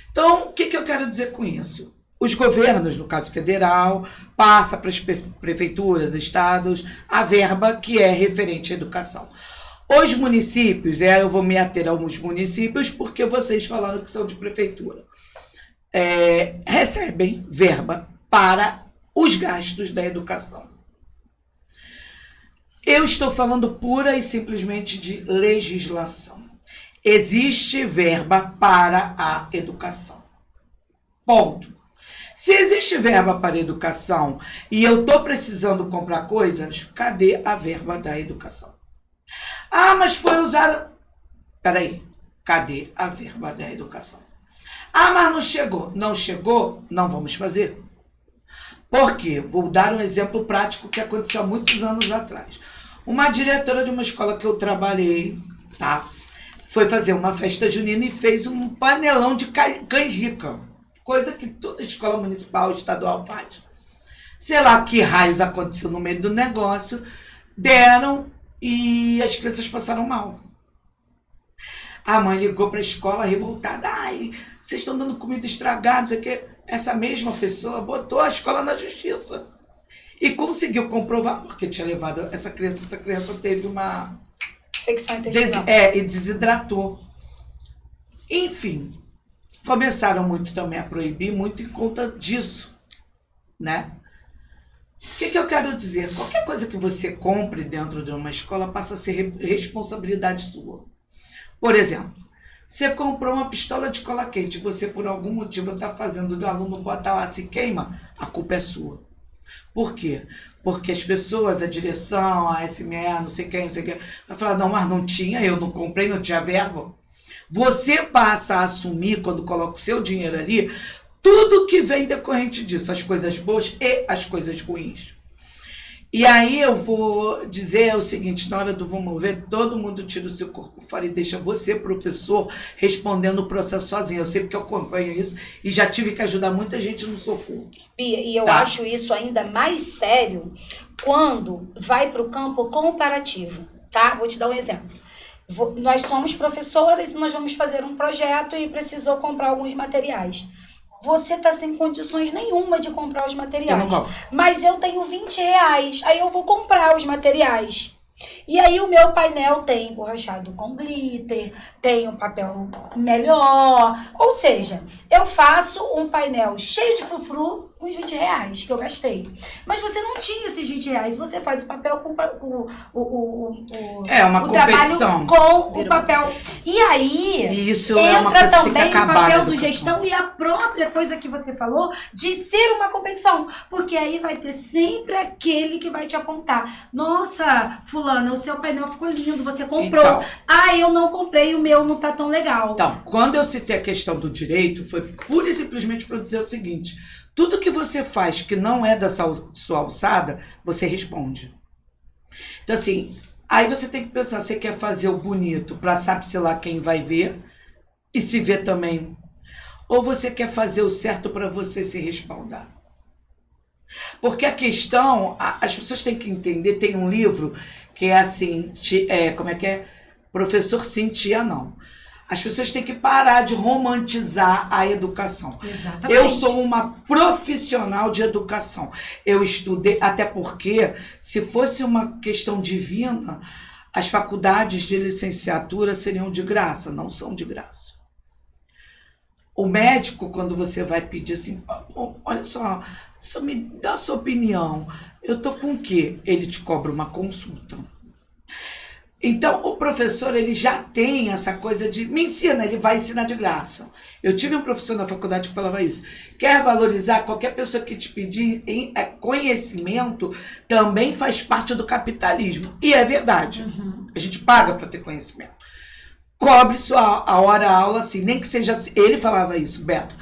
Então, o que eu quero dizer com isso? Os governos, no caso federal, passa para as prefeituras, estados, a verba que é referente à educação. Os municípios, eu vou me ater a alguns municípios, porque vocês falaram que são de prefeitura. Recebem verba para os gastos da educação. Eu estou falando pura e simplesmente de legislação. Existe verba para a educação. Ponto. Se existe verba para a educação e eu estou precisando comprar coisas, cadê a verba da educação? Ah, mas foi usada... Peraí, cadê a verba da educação? Ah, mas não chegou. Não chegou? Não vamos fazer. Por quê? Vou dar um exemplo prático que aconteceu há muitos anos atrás. Uma diretora de uma escola que eu trabalhei, tá? Foi fazer uma festa junina e fez um panelão de canjica. Coisa que toda escola municipal, estadual faz. Sei lá que raios aconteceu no meio do negócio. Deram e as crianças passaram mal. A mãe ligou para a escola revoltada. Ai, vocês estão dando comida estragada, não sei o quê. Essa mesma pessoa botou a escola na justiça. E conseguiu comprovar, porque tinha levado essa criança teve uma... Infecção intestinal. E desidratou. Enfim, começaram muito também a proibir, muito em conta disso, né? O que eu quero dizer? Qualquer coisa que você compre dentro de uma escola passa a ser responsabilidade sua. Por exemplo, você comprou uma pistola de cola quente, você por algum motivo está fazendo, o aluno bota lá, se queima, a culpa é sua. Por quê? Porque as pessoas, a direção, a SME, não sei quem, vai falar, não, mas não tinha, eu não comprei, não tinha verba. Você passa a assumir, quando coloca o seu dinheiro ali, tudo que vem decorrente disso, as coisas boas e as coisas ruins. E aí eu vou dizer o seguinte, na hora do vamos ver, todo mundo tira o seu corpo fora e deixa você, professor, respondendo o processo sozinho. Eu sei porque eu acompanho isso e já tive que ajudar muita gente no socorro. Bia, e eu acho isso ainda mais sério quando vai para o campo comparativo, tá? Vou te dar um exemplo. Nós somos professoras e nós vamos fazer um projeto e precisou comprar alguns materiais. Você está sem condições nenhuma de comprar os materiais. Mas eu tenho R$20. Aí eu vou comprar os materiais. E aí o meu painel tem borrachado com glitter, tem um papel melhor. Ou seja, eu faço um painel cheio de frufru com os R$20 que eu gastei. Mas você não tinha esses R$20. Você faz o papel com uma competição. Trabalho com o papel. E aí isso entra também o papel do educação. gestão e a própria coisa que você falou de ser uma competição. Porque aí vai ter sempre aquele que vai te apontar. Nossa, fulano, o seu painel ficou lindo, você comprou. Então, eu não comprei, o meu não tá tão legal. Então, quando eu citei a questão do direito, foi pura e simplesmente para dizer o seguinte, tudo que você faz que não é da sua alçada, você responde. Então, assim, aí você tem que pensar, você quer fazer o bonito para sabe-se lá quem vai ver, e se ver também. ou você quer fazer o certo para você se respaldar? Porque a questão, as pessoas têm que entender, tem um livro que é assim, como é que é? Professor sim, tia não. As pessoas têm que parar de romantizar a educação. Exatamente. Eu sou uma profissional de educação. Eu estudei, até porque, se fosse uma questão divina, as faculdades de licenciatura seriam de graça, não são de graça. O médico, quando você vai pedir assim, olha só me dá a sua opinião, eu tô com o quê? Ele te cobra uma consulta. Então, o professor, ele já tem essa coisa de me ensina, ele vai ensinar de graça. Eu tive um professor na faculdade que falava isso. Quer valorizar? Qualquer pessoa que te pedir conhecimento também faz parte do capitalismo. E é verdade. A gente paga para ter conhecimento. Cobre a hora-aula assim, nem que seja... Ele falava isso, Beto.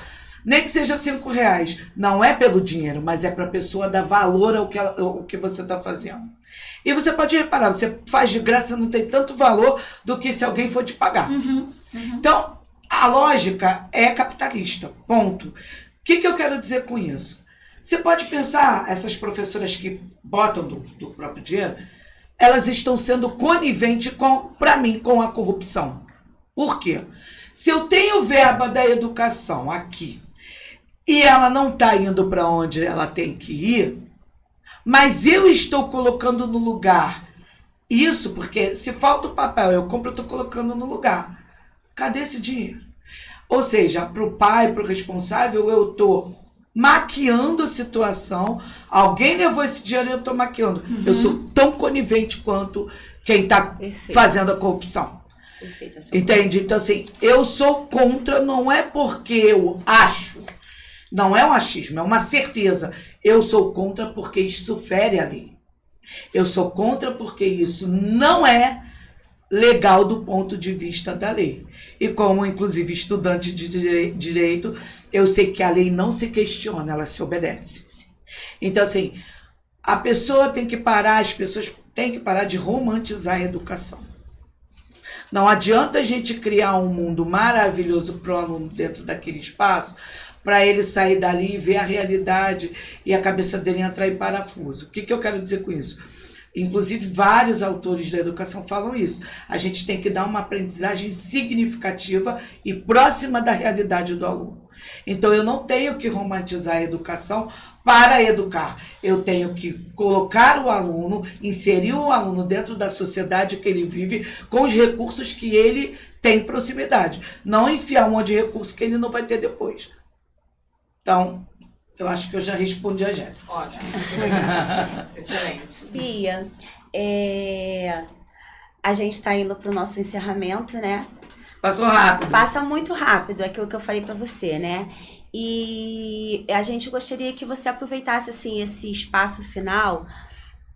Nem que seja R$5. Não é pelo dinheiro, mas é para a pessoa dar valor ao que você está fazendo. E você pode reparar, você faz de graça, não tem tanto valor do que se alguém for te pagar. Então, a lógica é capitalista, ponto. O que eu quero dizer com isso? Você pode pensar, essas professoras que botam do próprio dinheiro, elas estão sendo coniventes para mim, com a corrupção. Por quê? Se eu tenho verba da educação aqui, e ela não está indo para onde ela tem que ir, mas eu estou colocando no lugar isso, porque se falta o papel, eu estou colocando no lugar. Cadê esse dinheiro? Ou seja, para o pai, para o responsável, eu estou maquiando a situação, alguém levou esse dinheiro e eu estou maquiando. Eu sou tão conivente quanto quem está fazendo a corrupção. Entende? Então, assim, eu sou contra, não é porque eu acho. Não é um achismo, é uma certeza. Eu sou contra porque isso fere a lei. Eu sou contra porque isso não é legal do ponto de vista da lei. E como, inclusive, estudante de direito, eu sei que a lei não se questiona, ela se obedece. Então, assim, a pessoa tem que parar, as pessoas têm que parar de romantizar a educação. Não adianta a gente criar um mundo maravilhoso para o aluno dentro daquele espaço, para ele sair dali e ver a realidade e a cabeça dele entrar em parafuso. O que eu quero dizer com isso? Inclusive, vários autores da educação falam isso. A gente tem que dar uma aprendizagem significativa e próxima da realidade do aluno. Então, eu não tenho que romantizar a educação para educar. Eu tenho que colocar o aluno, inserir o aluno dentro da sociedade que ele vive com os recursos que ele tem proximidade. Não enfiar um monte de recurso que ele não vai ter depois. Então, eu acho que eu já respondi a Jéssica. Ótimo. Excelente. Bia, a gente está indo para o nosso encerramento, né? Passou rápido. Passa muito rápido, aquilo que eu falei para você, né? E a gente gostaria que você aproveitasse assim, esse espaço final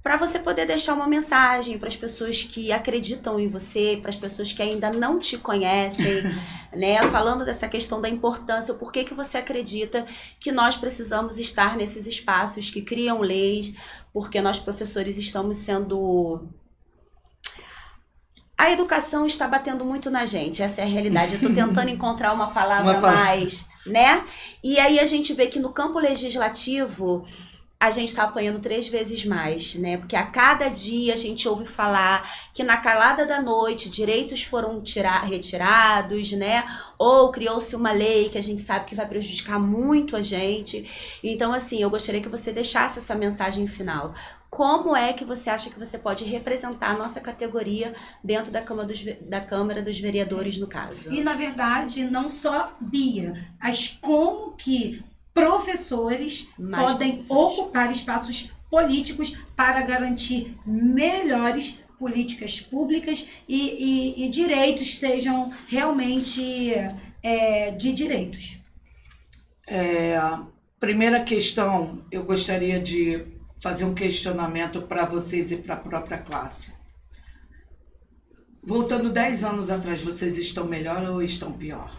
para você poder deixar uma mensagem para as pessoas que acreditam em você, para as pessoas que ainda não te conhecem, né? Falando dessa questão da importância, por que você acredita que nós precisamos estar nesses espaços que criam leis, porque nós professores estamos sendo... A educação está batendo muito na gente, essa é a realidade. Eu estou tentando encontrar uma palavra mais, né? E aí a gente vê que no campo legislativo a gente está apanhando 3 vezes mais, né? Porque a cada dia a gente ouve falar que na calada da noite direitos foram retirados, né? Ou criou-se uma lei que a gente sabe que vai prejudicar muito a gente. Então, assim, eu gostaria que você deixasse essa mensagem final. Como é que você acha que você pode representar a nossa categoria dentro da Câmara dos Vereadores, no caso? E, na verdade, não só Bia, mas como que professores podem ocupar espaços políticos para garantir melhores políticas públicas e direitos sejam realmente de direitos. Primeira questão, eu gostaria de fazer um questionamento para vocês e para a própria classe. Voltando 10 anos atrás, vocês estão melhor ou estão pior?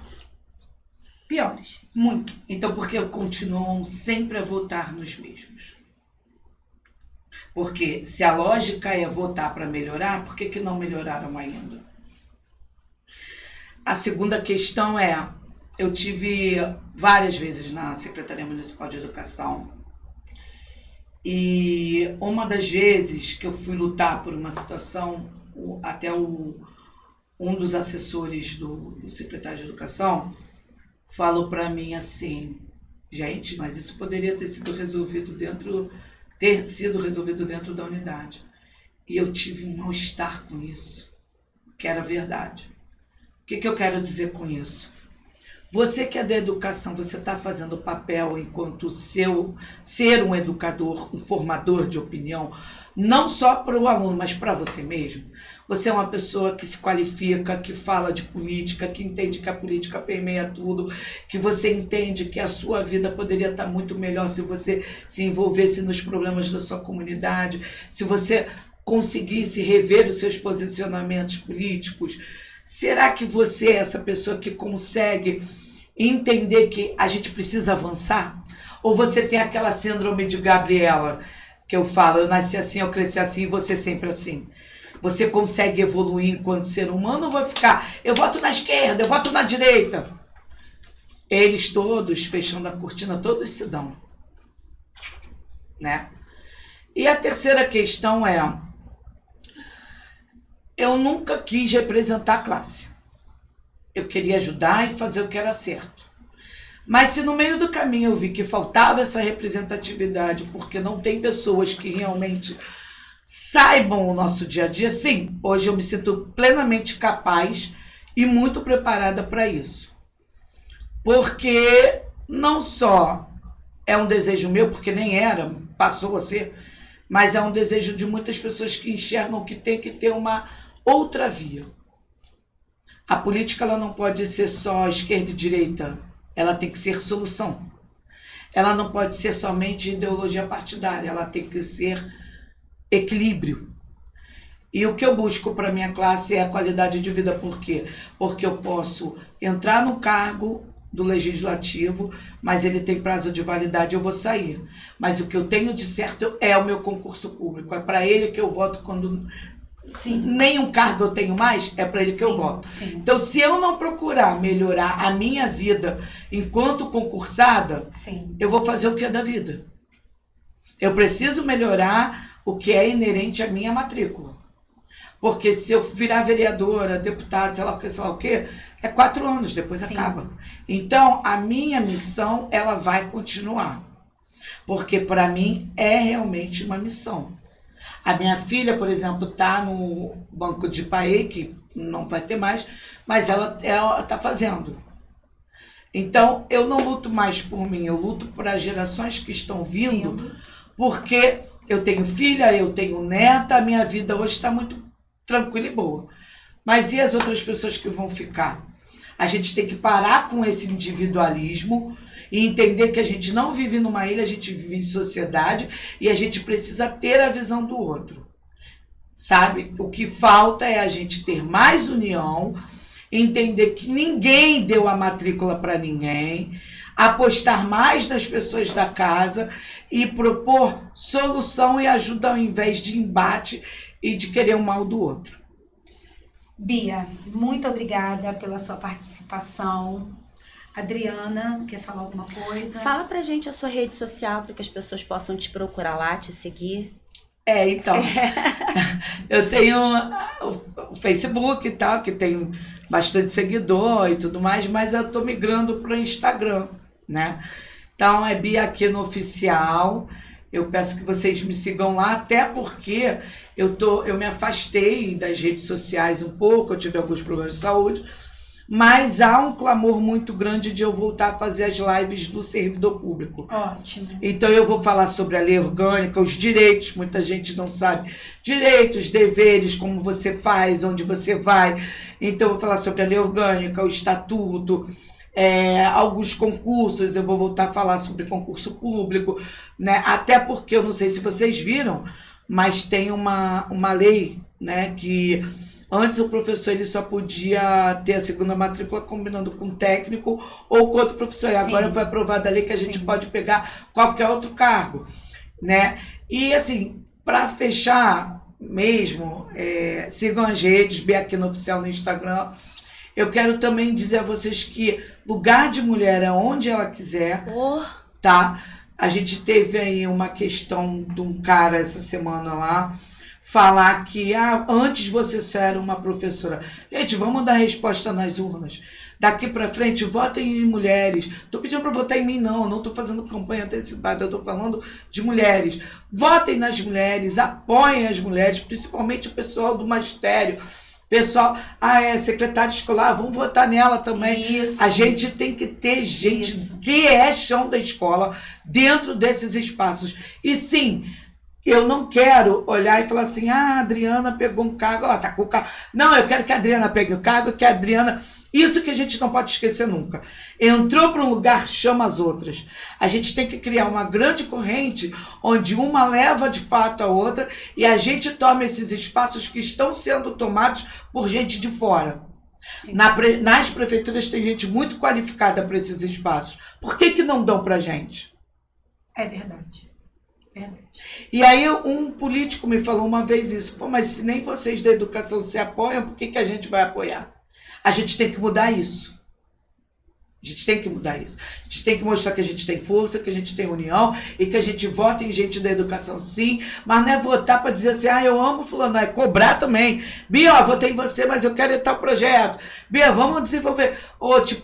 Piores, muito. Então, por que continuam sempre a votar nos mesmos? Porque se a lógica é votar para melhorar, por que não melhoraram ainda? A segunda questão é eu tive várias vezes na Secretaria Municipal de Educação. E uma das vezes que eu fui lutar por uma situação, até um dos assessores do secretário de Educação falou para mim assim: gente, mas isso poderia ter sido resolvido dentro da unidade. E eu tive um mal-estar com isso, que era verdade. O que eu quero dizer com isso? Você que é da educação, você está fazendo o papel enquanto ser um educador, um formador de opinião, não só para o aluno, mas para você mesmo. Você é uma pessoa que se qualifica, que fala de política, que entende que a política permeia tudo, que você entende que a sua vida poderia estar muito melhor se você se envolvesse nos problemas da sua comunidade, se você conseguisse rever os seus posicionamentos políticos. Será que você é essa pessoa que consegue entender que a gente precisa avançar? Ou você tem aquela síndrome de Gabriela, que eu falo, eu nasci assim, eu cresci assim, e você sempre assim? Você consegue evoluir enquanto ser humano ou vai ficar, eu voto na esquerda, eu voto na direita? Eles todos, fechando a cortina, todos se dão, né? E a terceira questão é, eu nunca quis representar a classe. Eu queria ajudar e fazer o que era certo. Mas se no meio do caminho eu vi que faltava essa representatividade, porque não tem pessoas que realmente saibam o nosso dia a dia, sim, hoje eu me sinto plenamente capaz e muito preparada para isso. Porque não só é um desejo meu, porque nem era, passou a ser, mas é um desejo de muitas pessoas que enxergam que tem que ter uma outra via. A política ela não pode ser só esquerda e direita, ela tem que ser solução. Ela não pode ser somente ideologia partidária, ela tem que ser equilíbrio. E o que eu busco para minha classe é a qualidade de vida. Por quê? Porque eu posso entrar no cargo do legislativo, mas ele tem prazo de validade, eu vou sair. Mas o que eu tenho de certo é o meu concurso público. É para ele que eu voto quando nenhum cargo eu tenho mais, é para ele que eu voto. Sim. Então, se eu não procurar melhorar a minha vida enquanto concursada, eu vou fazer o que é da vida. Eu preciso melhorar o que é inerente à minha matrícula. Porque se eu virar vereadora, deputada, sei lá o que, é 4 anos, depois acaba. Então, a minha missão, ela vai continuar. Porque, para mim, é realmente uma missão. A minha filha, por exemplo, está no banco de PAE, que não vai ter mais, mas ela está fazendo. Então, eu não luto mais por mim, eu luto por as gerações que estão vindo, porque eu tenho filha, eu tenho neta, a minha vida hoje está muito tranquila e boa. Mas e as outras pessoas que vão ficar? A gente tem que parar com esse individualismo e entender que a gente não vive numa ilha, a gente vive em sociedade e a gente precisa ter a visão do outro. Sabe? O que falta é a gente ter mais união, entender que ninguém deu a matrícula para ninguém, apostar mais nas pessoas da casa e propor solução e ajuda ao invés de embate e de querer o mal do outro. Bia, muito obrigada pela sua participação. Adriana, quer falar alguma coisa? Fala pra gente a sua rede social para que as pessoas possam te procurar lá, te seguir. Então, eu tenho o Facebook e tal, que tem bastante seguidor e tudo mais, mas eu tô migrando para o Instagram, né? Então, é Bia Aquino Oficial. Eu peço que vocês me sigam lá, até porque eu me afastei das redes sociais um pouco, eu tive alguns problemas de saúde, mas há um clamor muito grande de eu voltar a fazer as lives do servidor público. Ótimo. Então eu vou falar sobre a lei orgânica, os direitos, muita gente não sabe, direitos, deveres, como você faz, onde você vai. Então eu vou falar sobre a lei orgânica, o estatuto, alguns concursos, eu vou voltar a falar sobre concurso público, né? Até porque, eu não sei se vocês viram, mas tem uma lei, né, que antes o professor ele só podia ter a segunda matrícula combinando com técnico ou com outro professor. E agora foi aprovada a lei que a gente pode pegar qualquer outro cargo, né? E assim, para fechar mesmo, sigam as redes, Bia Aquino Oficial no Instagram. Eu quero também dizer a vocês que lugar de mulher é onde ela quiser, tá? A gente teve aí uma questão de um cara essa semana lá, falar que antes você só era uma professora. Gente, vamos dar resposta nas urnas. Daqui para frente, votem em mulheres. Tô pedindo para votar em mim, não tô fazendo campanha antecipada, eu tô falando de mulheres. Votem nas mulheres, apoiem as mulheres, principalmente o pessoal do magistério. Pessoal, secretária escolar, vamos votar nela também. Isso. A gente tem que ter gente que é chão da escola dentro desses espaços. E sim, eu não quero olhar e falar assim, a Adriana pegou um cargo, ela tá com o cargo. Não, eu quero que a Adriana pegue o cargo, que a Adriana... Isso que a gente não pode esquecer nunca. Entrou para um lugar, chama as outras. A gente tem que criar uma grande corrente onde uma leva de fato a outra e a gente toma esses espaços que estão sendo tomados por gente de fora. Nas prefeituras tem gente muito qualificada para esses espaços. Por que não dão para a gente? É verdade. Verdade. E aí um político me falou uma vez isso. Pô, mas se nem vocês da educação se apoiam, por que a gente vai apoiar? A gente tem que mudar isso. A gente tem que mudar isso. A gente tem que mostrar que a gente tem força, que a gente tem união e que a gente vota em gente da educação, sim. Mas não é votar para dizer assim, eu amo fulano. É cobrar também. Bia, votei em você, mas eu quero tal projeto. Bia, vamos desenvolver.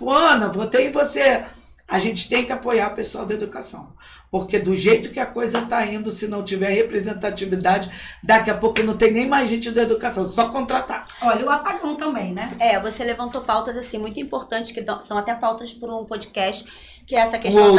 Ana, votei em você. A gente tem que apoiar o pessoal da educação. Porque do jeito que a coisa está indo, se não tiver representatividade, daqui a pouco não tem nem mais gente da educação, só contratar. Olha, o apagão também, né? Você levantou pautas assim muito importantes, que são até pautas para um podcast, que é essa questão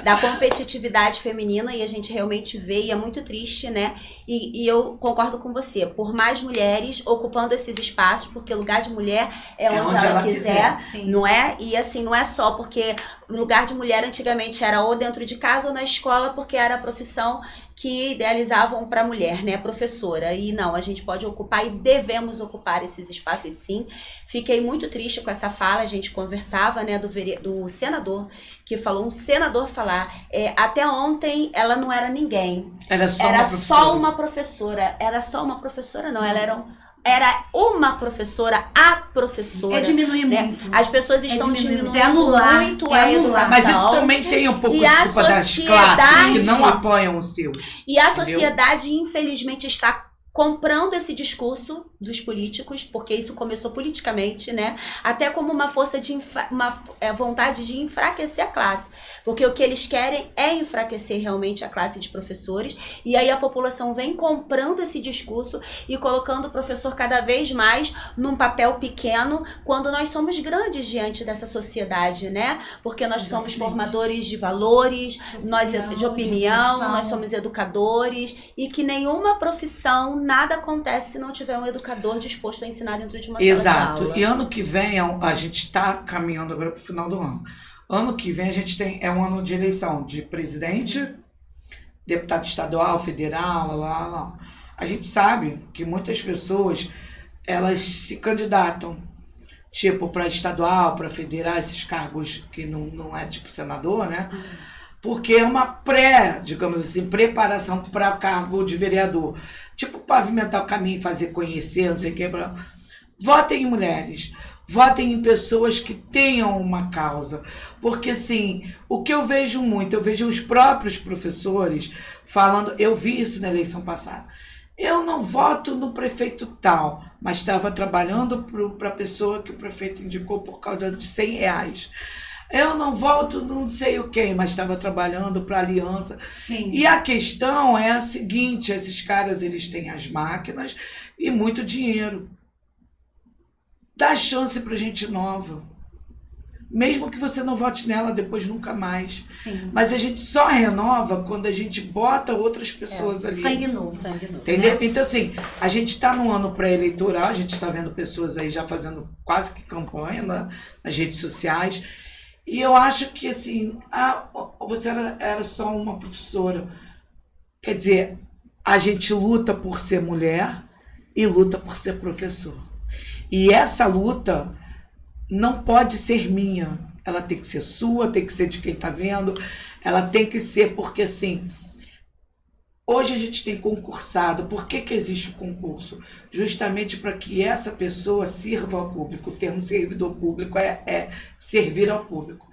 da competitividade feminina, e a gente realmente vê, e é muito triste, né? E eu concordo com você, por mais mulheres ocupando esses espaços, porque lugar de mulher é onde ela quiser, não é? E assim, não é só porque lugar de mulher antigamente era ou dentro de casa ou na escola, porque era a profissão que idealizavam para a mulher, né, professora. E não, a gente pode ocupar e devemos ocupar esses espaços, sim. Fiquei muito triste com essa fala, a gente conversava, né, do senador, que falou, um senador falar, até ontem ela não era ninguém. Era só uma professora. Era só uma professora, não, ela era uma professora, a professora. É diminuir muito. As pessoas estão diminuindo muito a educação. Mas isso também tem um pouco de culpa das classes que não apoiam os seus. E a sociedade, infelizmente, está comprando esse discurso dos políticos, porque isso começou politicamente, né? Até como uma força de vontade de enfraquecer a classe, porque o que eles querem é enfraquecer realmente a classe de professores, e aí a população vem comprando esse discurso e colocando o professor cada vez mais num papel pequeno, quando nós somos grandes diante dessa sociedade, né? Porque nós somos formadores de valores, de opinião, nós somos educadores, e que nenhuma profissão, nada acontece se não tiver um educador disposto a ensinar dentro de uma sala de aula. Exato. E ano que vem, a gente está caminhando agora para o final do ano. Ano que vem a gente tem um ano de eleição de presidente, deputado estadual, federal, lá. A gente sabe que muitas pessoas, elas se candidatam, tipo, para estadual, para federal, esses cargos que não é tipo senador, né? Porque é uma digamos assim, preparação para o cargo de vereador. Tipo, pavimentar o caminho, fazer conhecer, não sei o que. Votem em mulheres. Votem em pessoas que tenham uma causa. Porque, assim, o que eu vejo muito, eu vejo os próprios professores falando, eu vi isso na eleição passada. Eu não voto no prefeito tal, mas estava trabalhando para a pessoa que o prefeito indicou por causa de R$100. Eu não voto não sei o quê, mas estava trabalhando para a aliança. Sim. E a questão é a seguinte, esses caras, eles têm as máquinas e muito dinheiro. Dá chance para gente nova. Mesmo que você não vote nela depois nunca mais. Sim. Mas a gente só renova quando a gente bota outras pessoas ali. Sangue novo. Entendeu? Né? Então, assim, a gente está num ano pré-eleitoral, a gente está vendo pessoas aí já fazendo quase que campanha nas redes sociais. E eu acho que, assim, você era só uma professora. Quer dizer, a gente luta por ser mulher e luta por ser professor. E essa luta não pode ser minha. Ela tem que ser sua, tem que ser de quem está vendo. Ela tem que ser porque, assim, hoje a gente tem concursado. Por que existe o concurso? Justamente para que essa pessoa sirva ao público. O termo servidor público é servir ao público.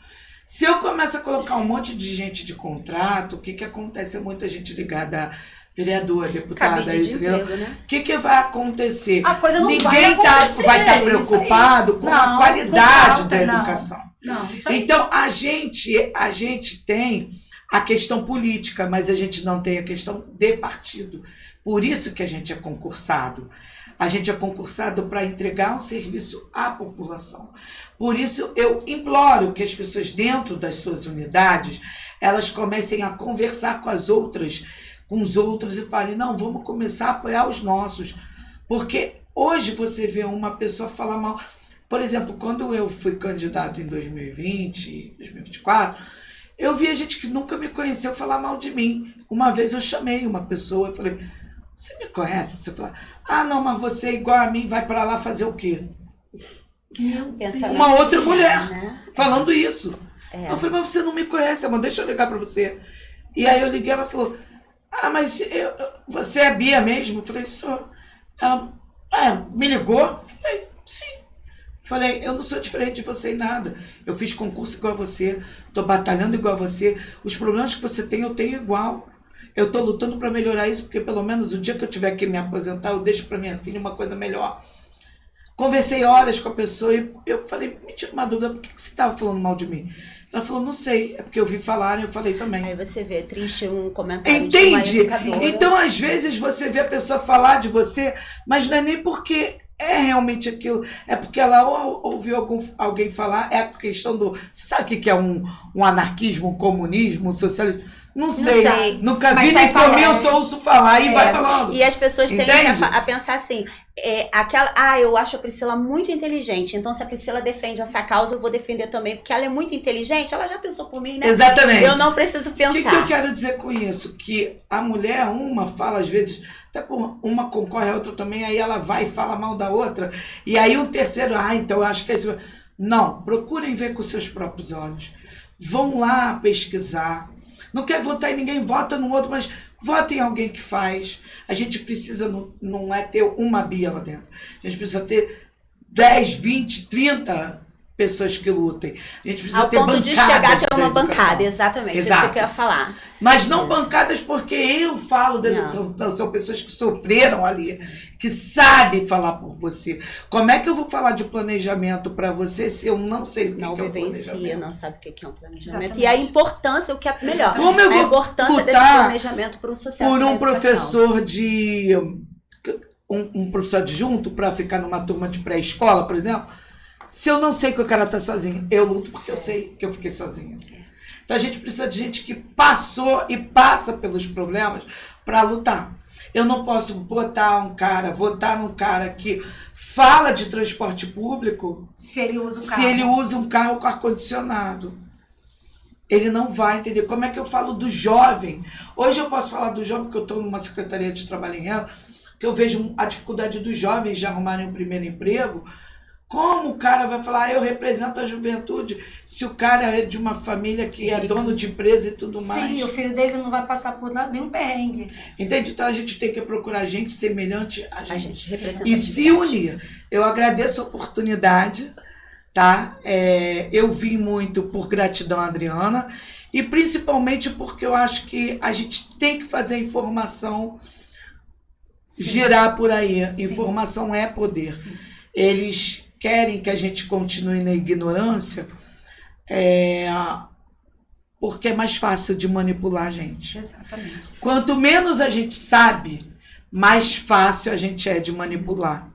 Se eu começo a colocar um monte de gente de contrato, o que acontece? É muita gente ligada a vereador, deputada, isso, né? O que vai acontecer? A coisa não Ninguém vai acontecer, vai estar preocupado com a qualidade da educação. Não, isso aí. Então, a gente tem a questão política, mas a gente não tem a questão de partido. Por isso que a gente é concursado. A gente é concursado para entregar um serviço à população. Por isso, eu imploro que as pessoas dentro das suas unidades, elas comecem a conversar com os outros e falem, não, vamos começar a apoiar os nossos. Porque hoje você vê uma pessoa falar mal. Por exemplo, quando eu fui candidato em 2020, 2024, eu vi gente que nunca me conheceu falar mal de mim. Uma vez eu chamei uma pessoa e falei, você me conhece? Você fala, não, mas você é igual a mim, vai para lá fazer o quê? Uma outra mulher, né? Falando isso. Eu falei, mas você não me conhece, amor, deixa eu ligar para você. E aí eu liguei, ela falou, mas você é Bia mesmo? Eu falei, sou. Ela, me ligou? Eu falei, sim. Falei, eu não sou diferente de você em nada. Eu fiz concurso igual a você, estou batalhando igual a você. Os problemas que você tem, eu tenho igual. Eu estou lutando para melhorar isso, porque pelo menos o dia que eu tiver que me aposentar, eu deixo para minha filha uma coisa melhor. Conversei horas com a pessoa e eu falei, me tira uma dúvida, por que você estava falando mal de mim? Ela falou, não sei, é porque eu vi falar e eu falei também. Aí você vê, triste um comentário Entende? de uma educadora. Então, às vezes, você vê a pessoa falar de você, mas não é nem porque é realmente aquilo, é porque ela ouviu alguém falar, é a questão do... Você sabe o que é um anarquismo, um comunismo, um socialismo? Não sei. Nunca vi nem comi, eu só ouço falar e vai falando. E as pessoas tendem a pensar assim, eu acho a Priscila muito inteligente, então se a Priscila defende essa causa, eu vou defender também, porque ela é muito inteligente, ela já pensou por mim, né? Exatamente. Eu não preciso pensar. O que eu quero dizer com isso? Que a mulher, uma fala às vezes, até por uma concorre a outra também, aí ela vai e fala mal da outra, e aí um terceiro, então eu acho que é isso. Não, procurem ver com seus próprios olhos. Vão lá pesquisar. Não quer votar em ninguém, vota no outro, mas vota em alguém que faz. A gente precisa, não é ter uma Bia lá dentro. A gente precisa ter 10, 20, 30 pessoas que lutem. A gente precisa ter bancadas. Ao ponto de chegar a ter uma bancada, exatamente. Exato. Isso que eu ia falar. Mas não bancadas porque eu falo da educação. São pessoas que sofreram ali, que sabem falar por você. Como é que eu vou falar de planejamento para você se eu não sei o que é um planejamento? Não sabe o que é um planejamento. Exatamente. E a importância, o que é melhor. Como eu vou a importância desse planejamento para o sucesso por da um professor de... um professor adjunto para ficar numa turma de pré-escola, por exemplo, se eu não sei que o cara tá sozinho, eu luto porque eu sei que eu fiquei sozinha. Então a gente precisa de gente que passou e passa pelos problemas para lutar. Eu não posso votar num cara que fala de transporte público se ele usa um carro com ar-condicionado. Ele não vai entender. Como é que eu falo do jovem? Hoje eu posso falar do jovem porque eu estou numa secretaria de trabalho em renda, que eu vejo a dificuldade dos jovens de arrumarem um primeiro emprego. Como o cara vai falar, eu represento a juventude, se o cara é de uma família que é dono de empresa e tudo mais? Sim, o filho dele não vai passar por nenhum perrengue. Entende? Então a gente tem que procurar gente semelhante a gente e se unir. Eu agradeço a oportunidade, tá? Eu vim muito por gratidão à Adriana e principalmente porque eu acho que a gente tem que fazer a informação girar por aí. Informação é poder. Sim. Eles querem que a gente continue na ignorância porque é mais fácil de manipular a gente. Exatamente. Quanto menos a gente sabe, mais fácil a gente é de manipular.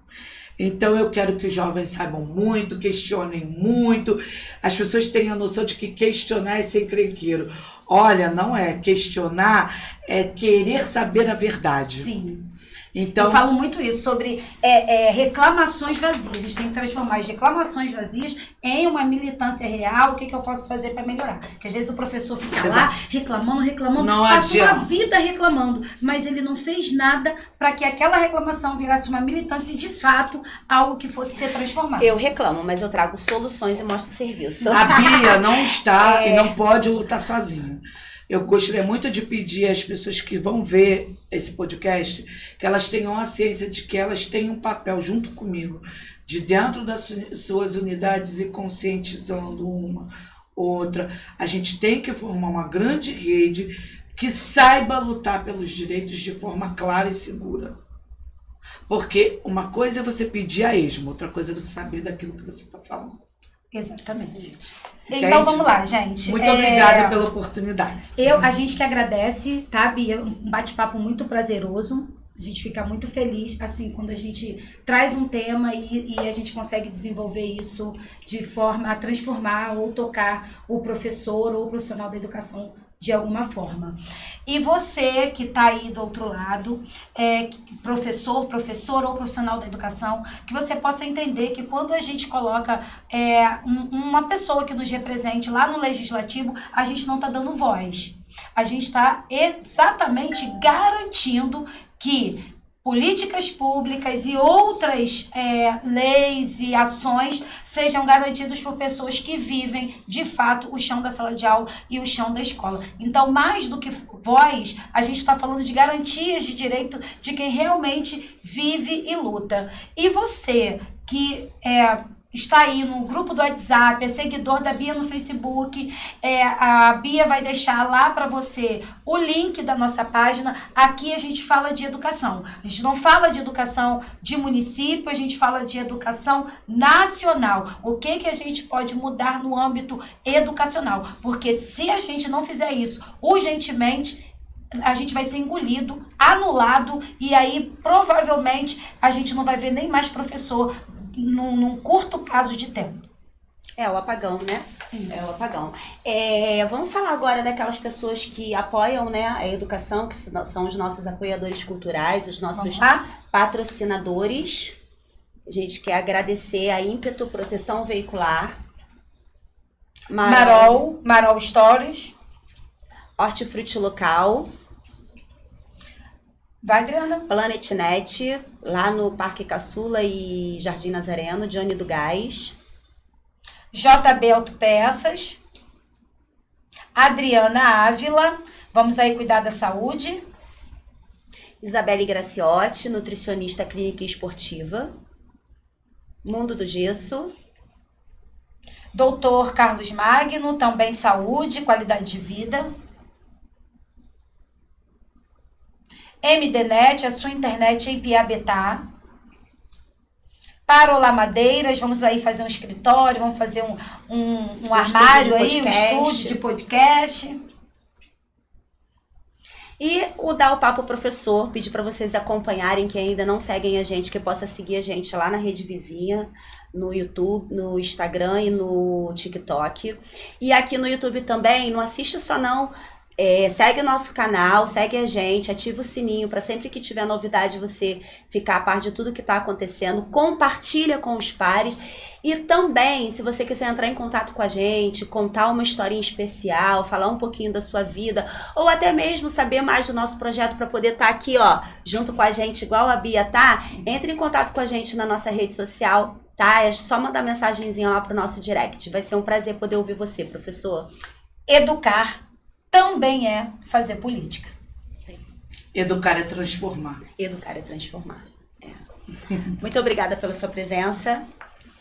Então eu quero que os jovens saibam muito, questionem muito. As pessoas tenham a noção de que questionar é ser encrenqueiro. Olha, não é. Questionar é querer saber a verdade. Sim. Então, eu falo muito isso, sobre reclamações vazias. A gente tem que transformar as reclamações vazias em uma militância real. O que eu posso fazer para melhorar? Porque às vezes o professor fica lá reclamando, passa uma vida reclamando, mas ele não fez nada para que aquela reclamação virasse uma militância e, de fato, algo que fosse ser transformado. Eu reclamo, mas eu trago soluções e mostro serviço. A Bia não está e não pode lutar sozinha. eu gostaria muito de pedir às pessoas que vão ver esse podcast que elas tenham a ciência de que elas têm um papel junto comigo, de dentro das suas unidades e conscientizando uma, outra. A gente tem que formar uma grande rede que saiba lutar pelos direitos de forma clara e segura. Porque uma coisa é você pedir a esmo, outra coisa é você saber daquilo que você está falando. Exatamente. Entende? Então vamos lá, gente. Muito obrigada pela oportunidade. A gente que agradece, tá, Bia? Um bate-papo muito prazeroso. A gente fica muito feliz, assim, quando a gente traz um tema e a gente consegue desenvolver isso de forma a transformar ou tocar o professor ou o profissional da educação de alguma forma. E você que está aí do outro lado, professor, professora ou profissional da educação, que você possa entender que quando a gente coloca uma pessoa que nos represente lá no legislativo, a gente não está dando voz. A gente está exatamente garantindo que políticas públicas e outras leis e ações sejam garantidas por pessoas que vivem, de fato, o chão da sala de aula e o chão da escola. Então, mais do que voz, a gente está falando de garantias de direito de quem realmente vive e luta. E você que está aí no grupo do WhatsApp, é seguidor da Bia no Facebook, a Bia vai deixar lá para você o link da nossa página. Aqui a gente fala de educação. A gente não fala de educação de município, a gente fala de educação nacional. O que a gente pode mudar no âmbito educacional? Porque se a gente não fizer isso urgentemente, a gente vai ser engolido, anulado, e aí provavelmente a gente não vai ver nem mais professor num curto prazo de tempo. É o apagão, né? Isso. É o apagão. Vamos falar agora daquelas pessoas que apoiam, né, a educação, que são os nossos apoiadores culturais, os nossos patrocinadores. A gente quer agradecer a Ímpeto Proteção Veicular, Marol Stories, Hortifruti Local, vai, Adriana, PlanetNet, lá no Parque Caçula e Jardim Nazareno, Johnny do Gás, JB Autopeças, Adriana Ávila, vamos aí cuidar da saúde, Isabelle Graciotti, nutricionista clínica e esportiva, Mundo do Gesso, Doutor Carlos Magno, também saúde, qualidade de vida, MDNet, a sua internet em Piabetá, Parola Madeiras, vamos aí fazer um escritório, vamos fazer um armário aí, um estúdio de podcast. E o Dá o Papo Professor, pedir para vocês acompanharem, que ainda não seguem a gente, que possa seguir a gente lá na Rede Vizinha, no YouTube, no Instagram e no TikTok. E aqui no YouTube também, não assiste só não, segue o nosso canal, segue a gente, ativa o sininho para sempre que tiver novidade você ficar a par de tudo que está acontecendo, compartilha com os pares. E também, se você quiser entrar em contato com a gente, contar uma historinha especial, falar um pouquinho da sua vida, ou até mesmo saber mais do nosso projeto para poder estar aqui, junto com a gente, igual a Bia tá, entre em contato com a gente na nossa rede social, tá? É só mandar mensagenzinha lá pro nosso direct. Vai ser um prazer poder ouvir você, professor. Educar também é fazer política. Sim. Educar é transformar. Educar é transformar. Muito obrigada pela sua presença.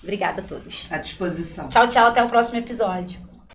Obrigada a todos. À disposição. Tchau, tchau. Até o próximo episódio.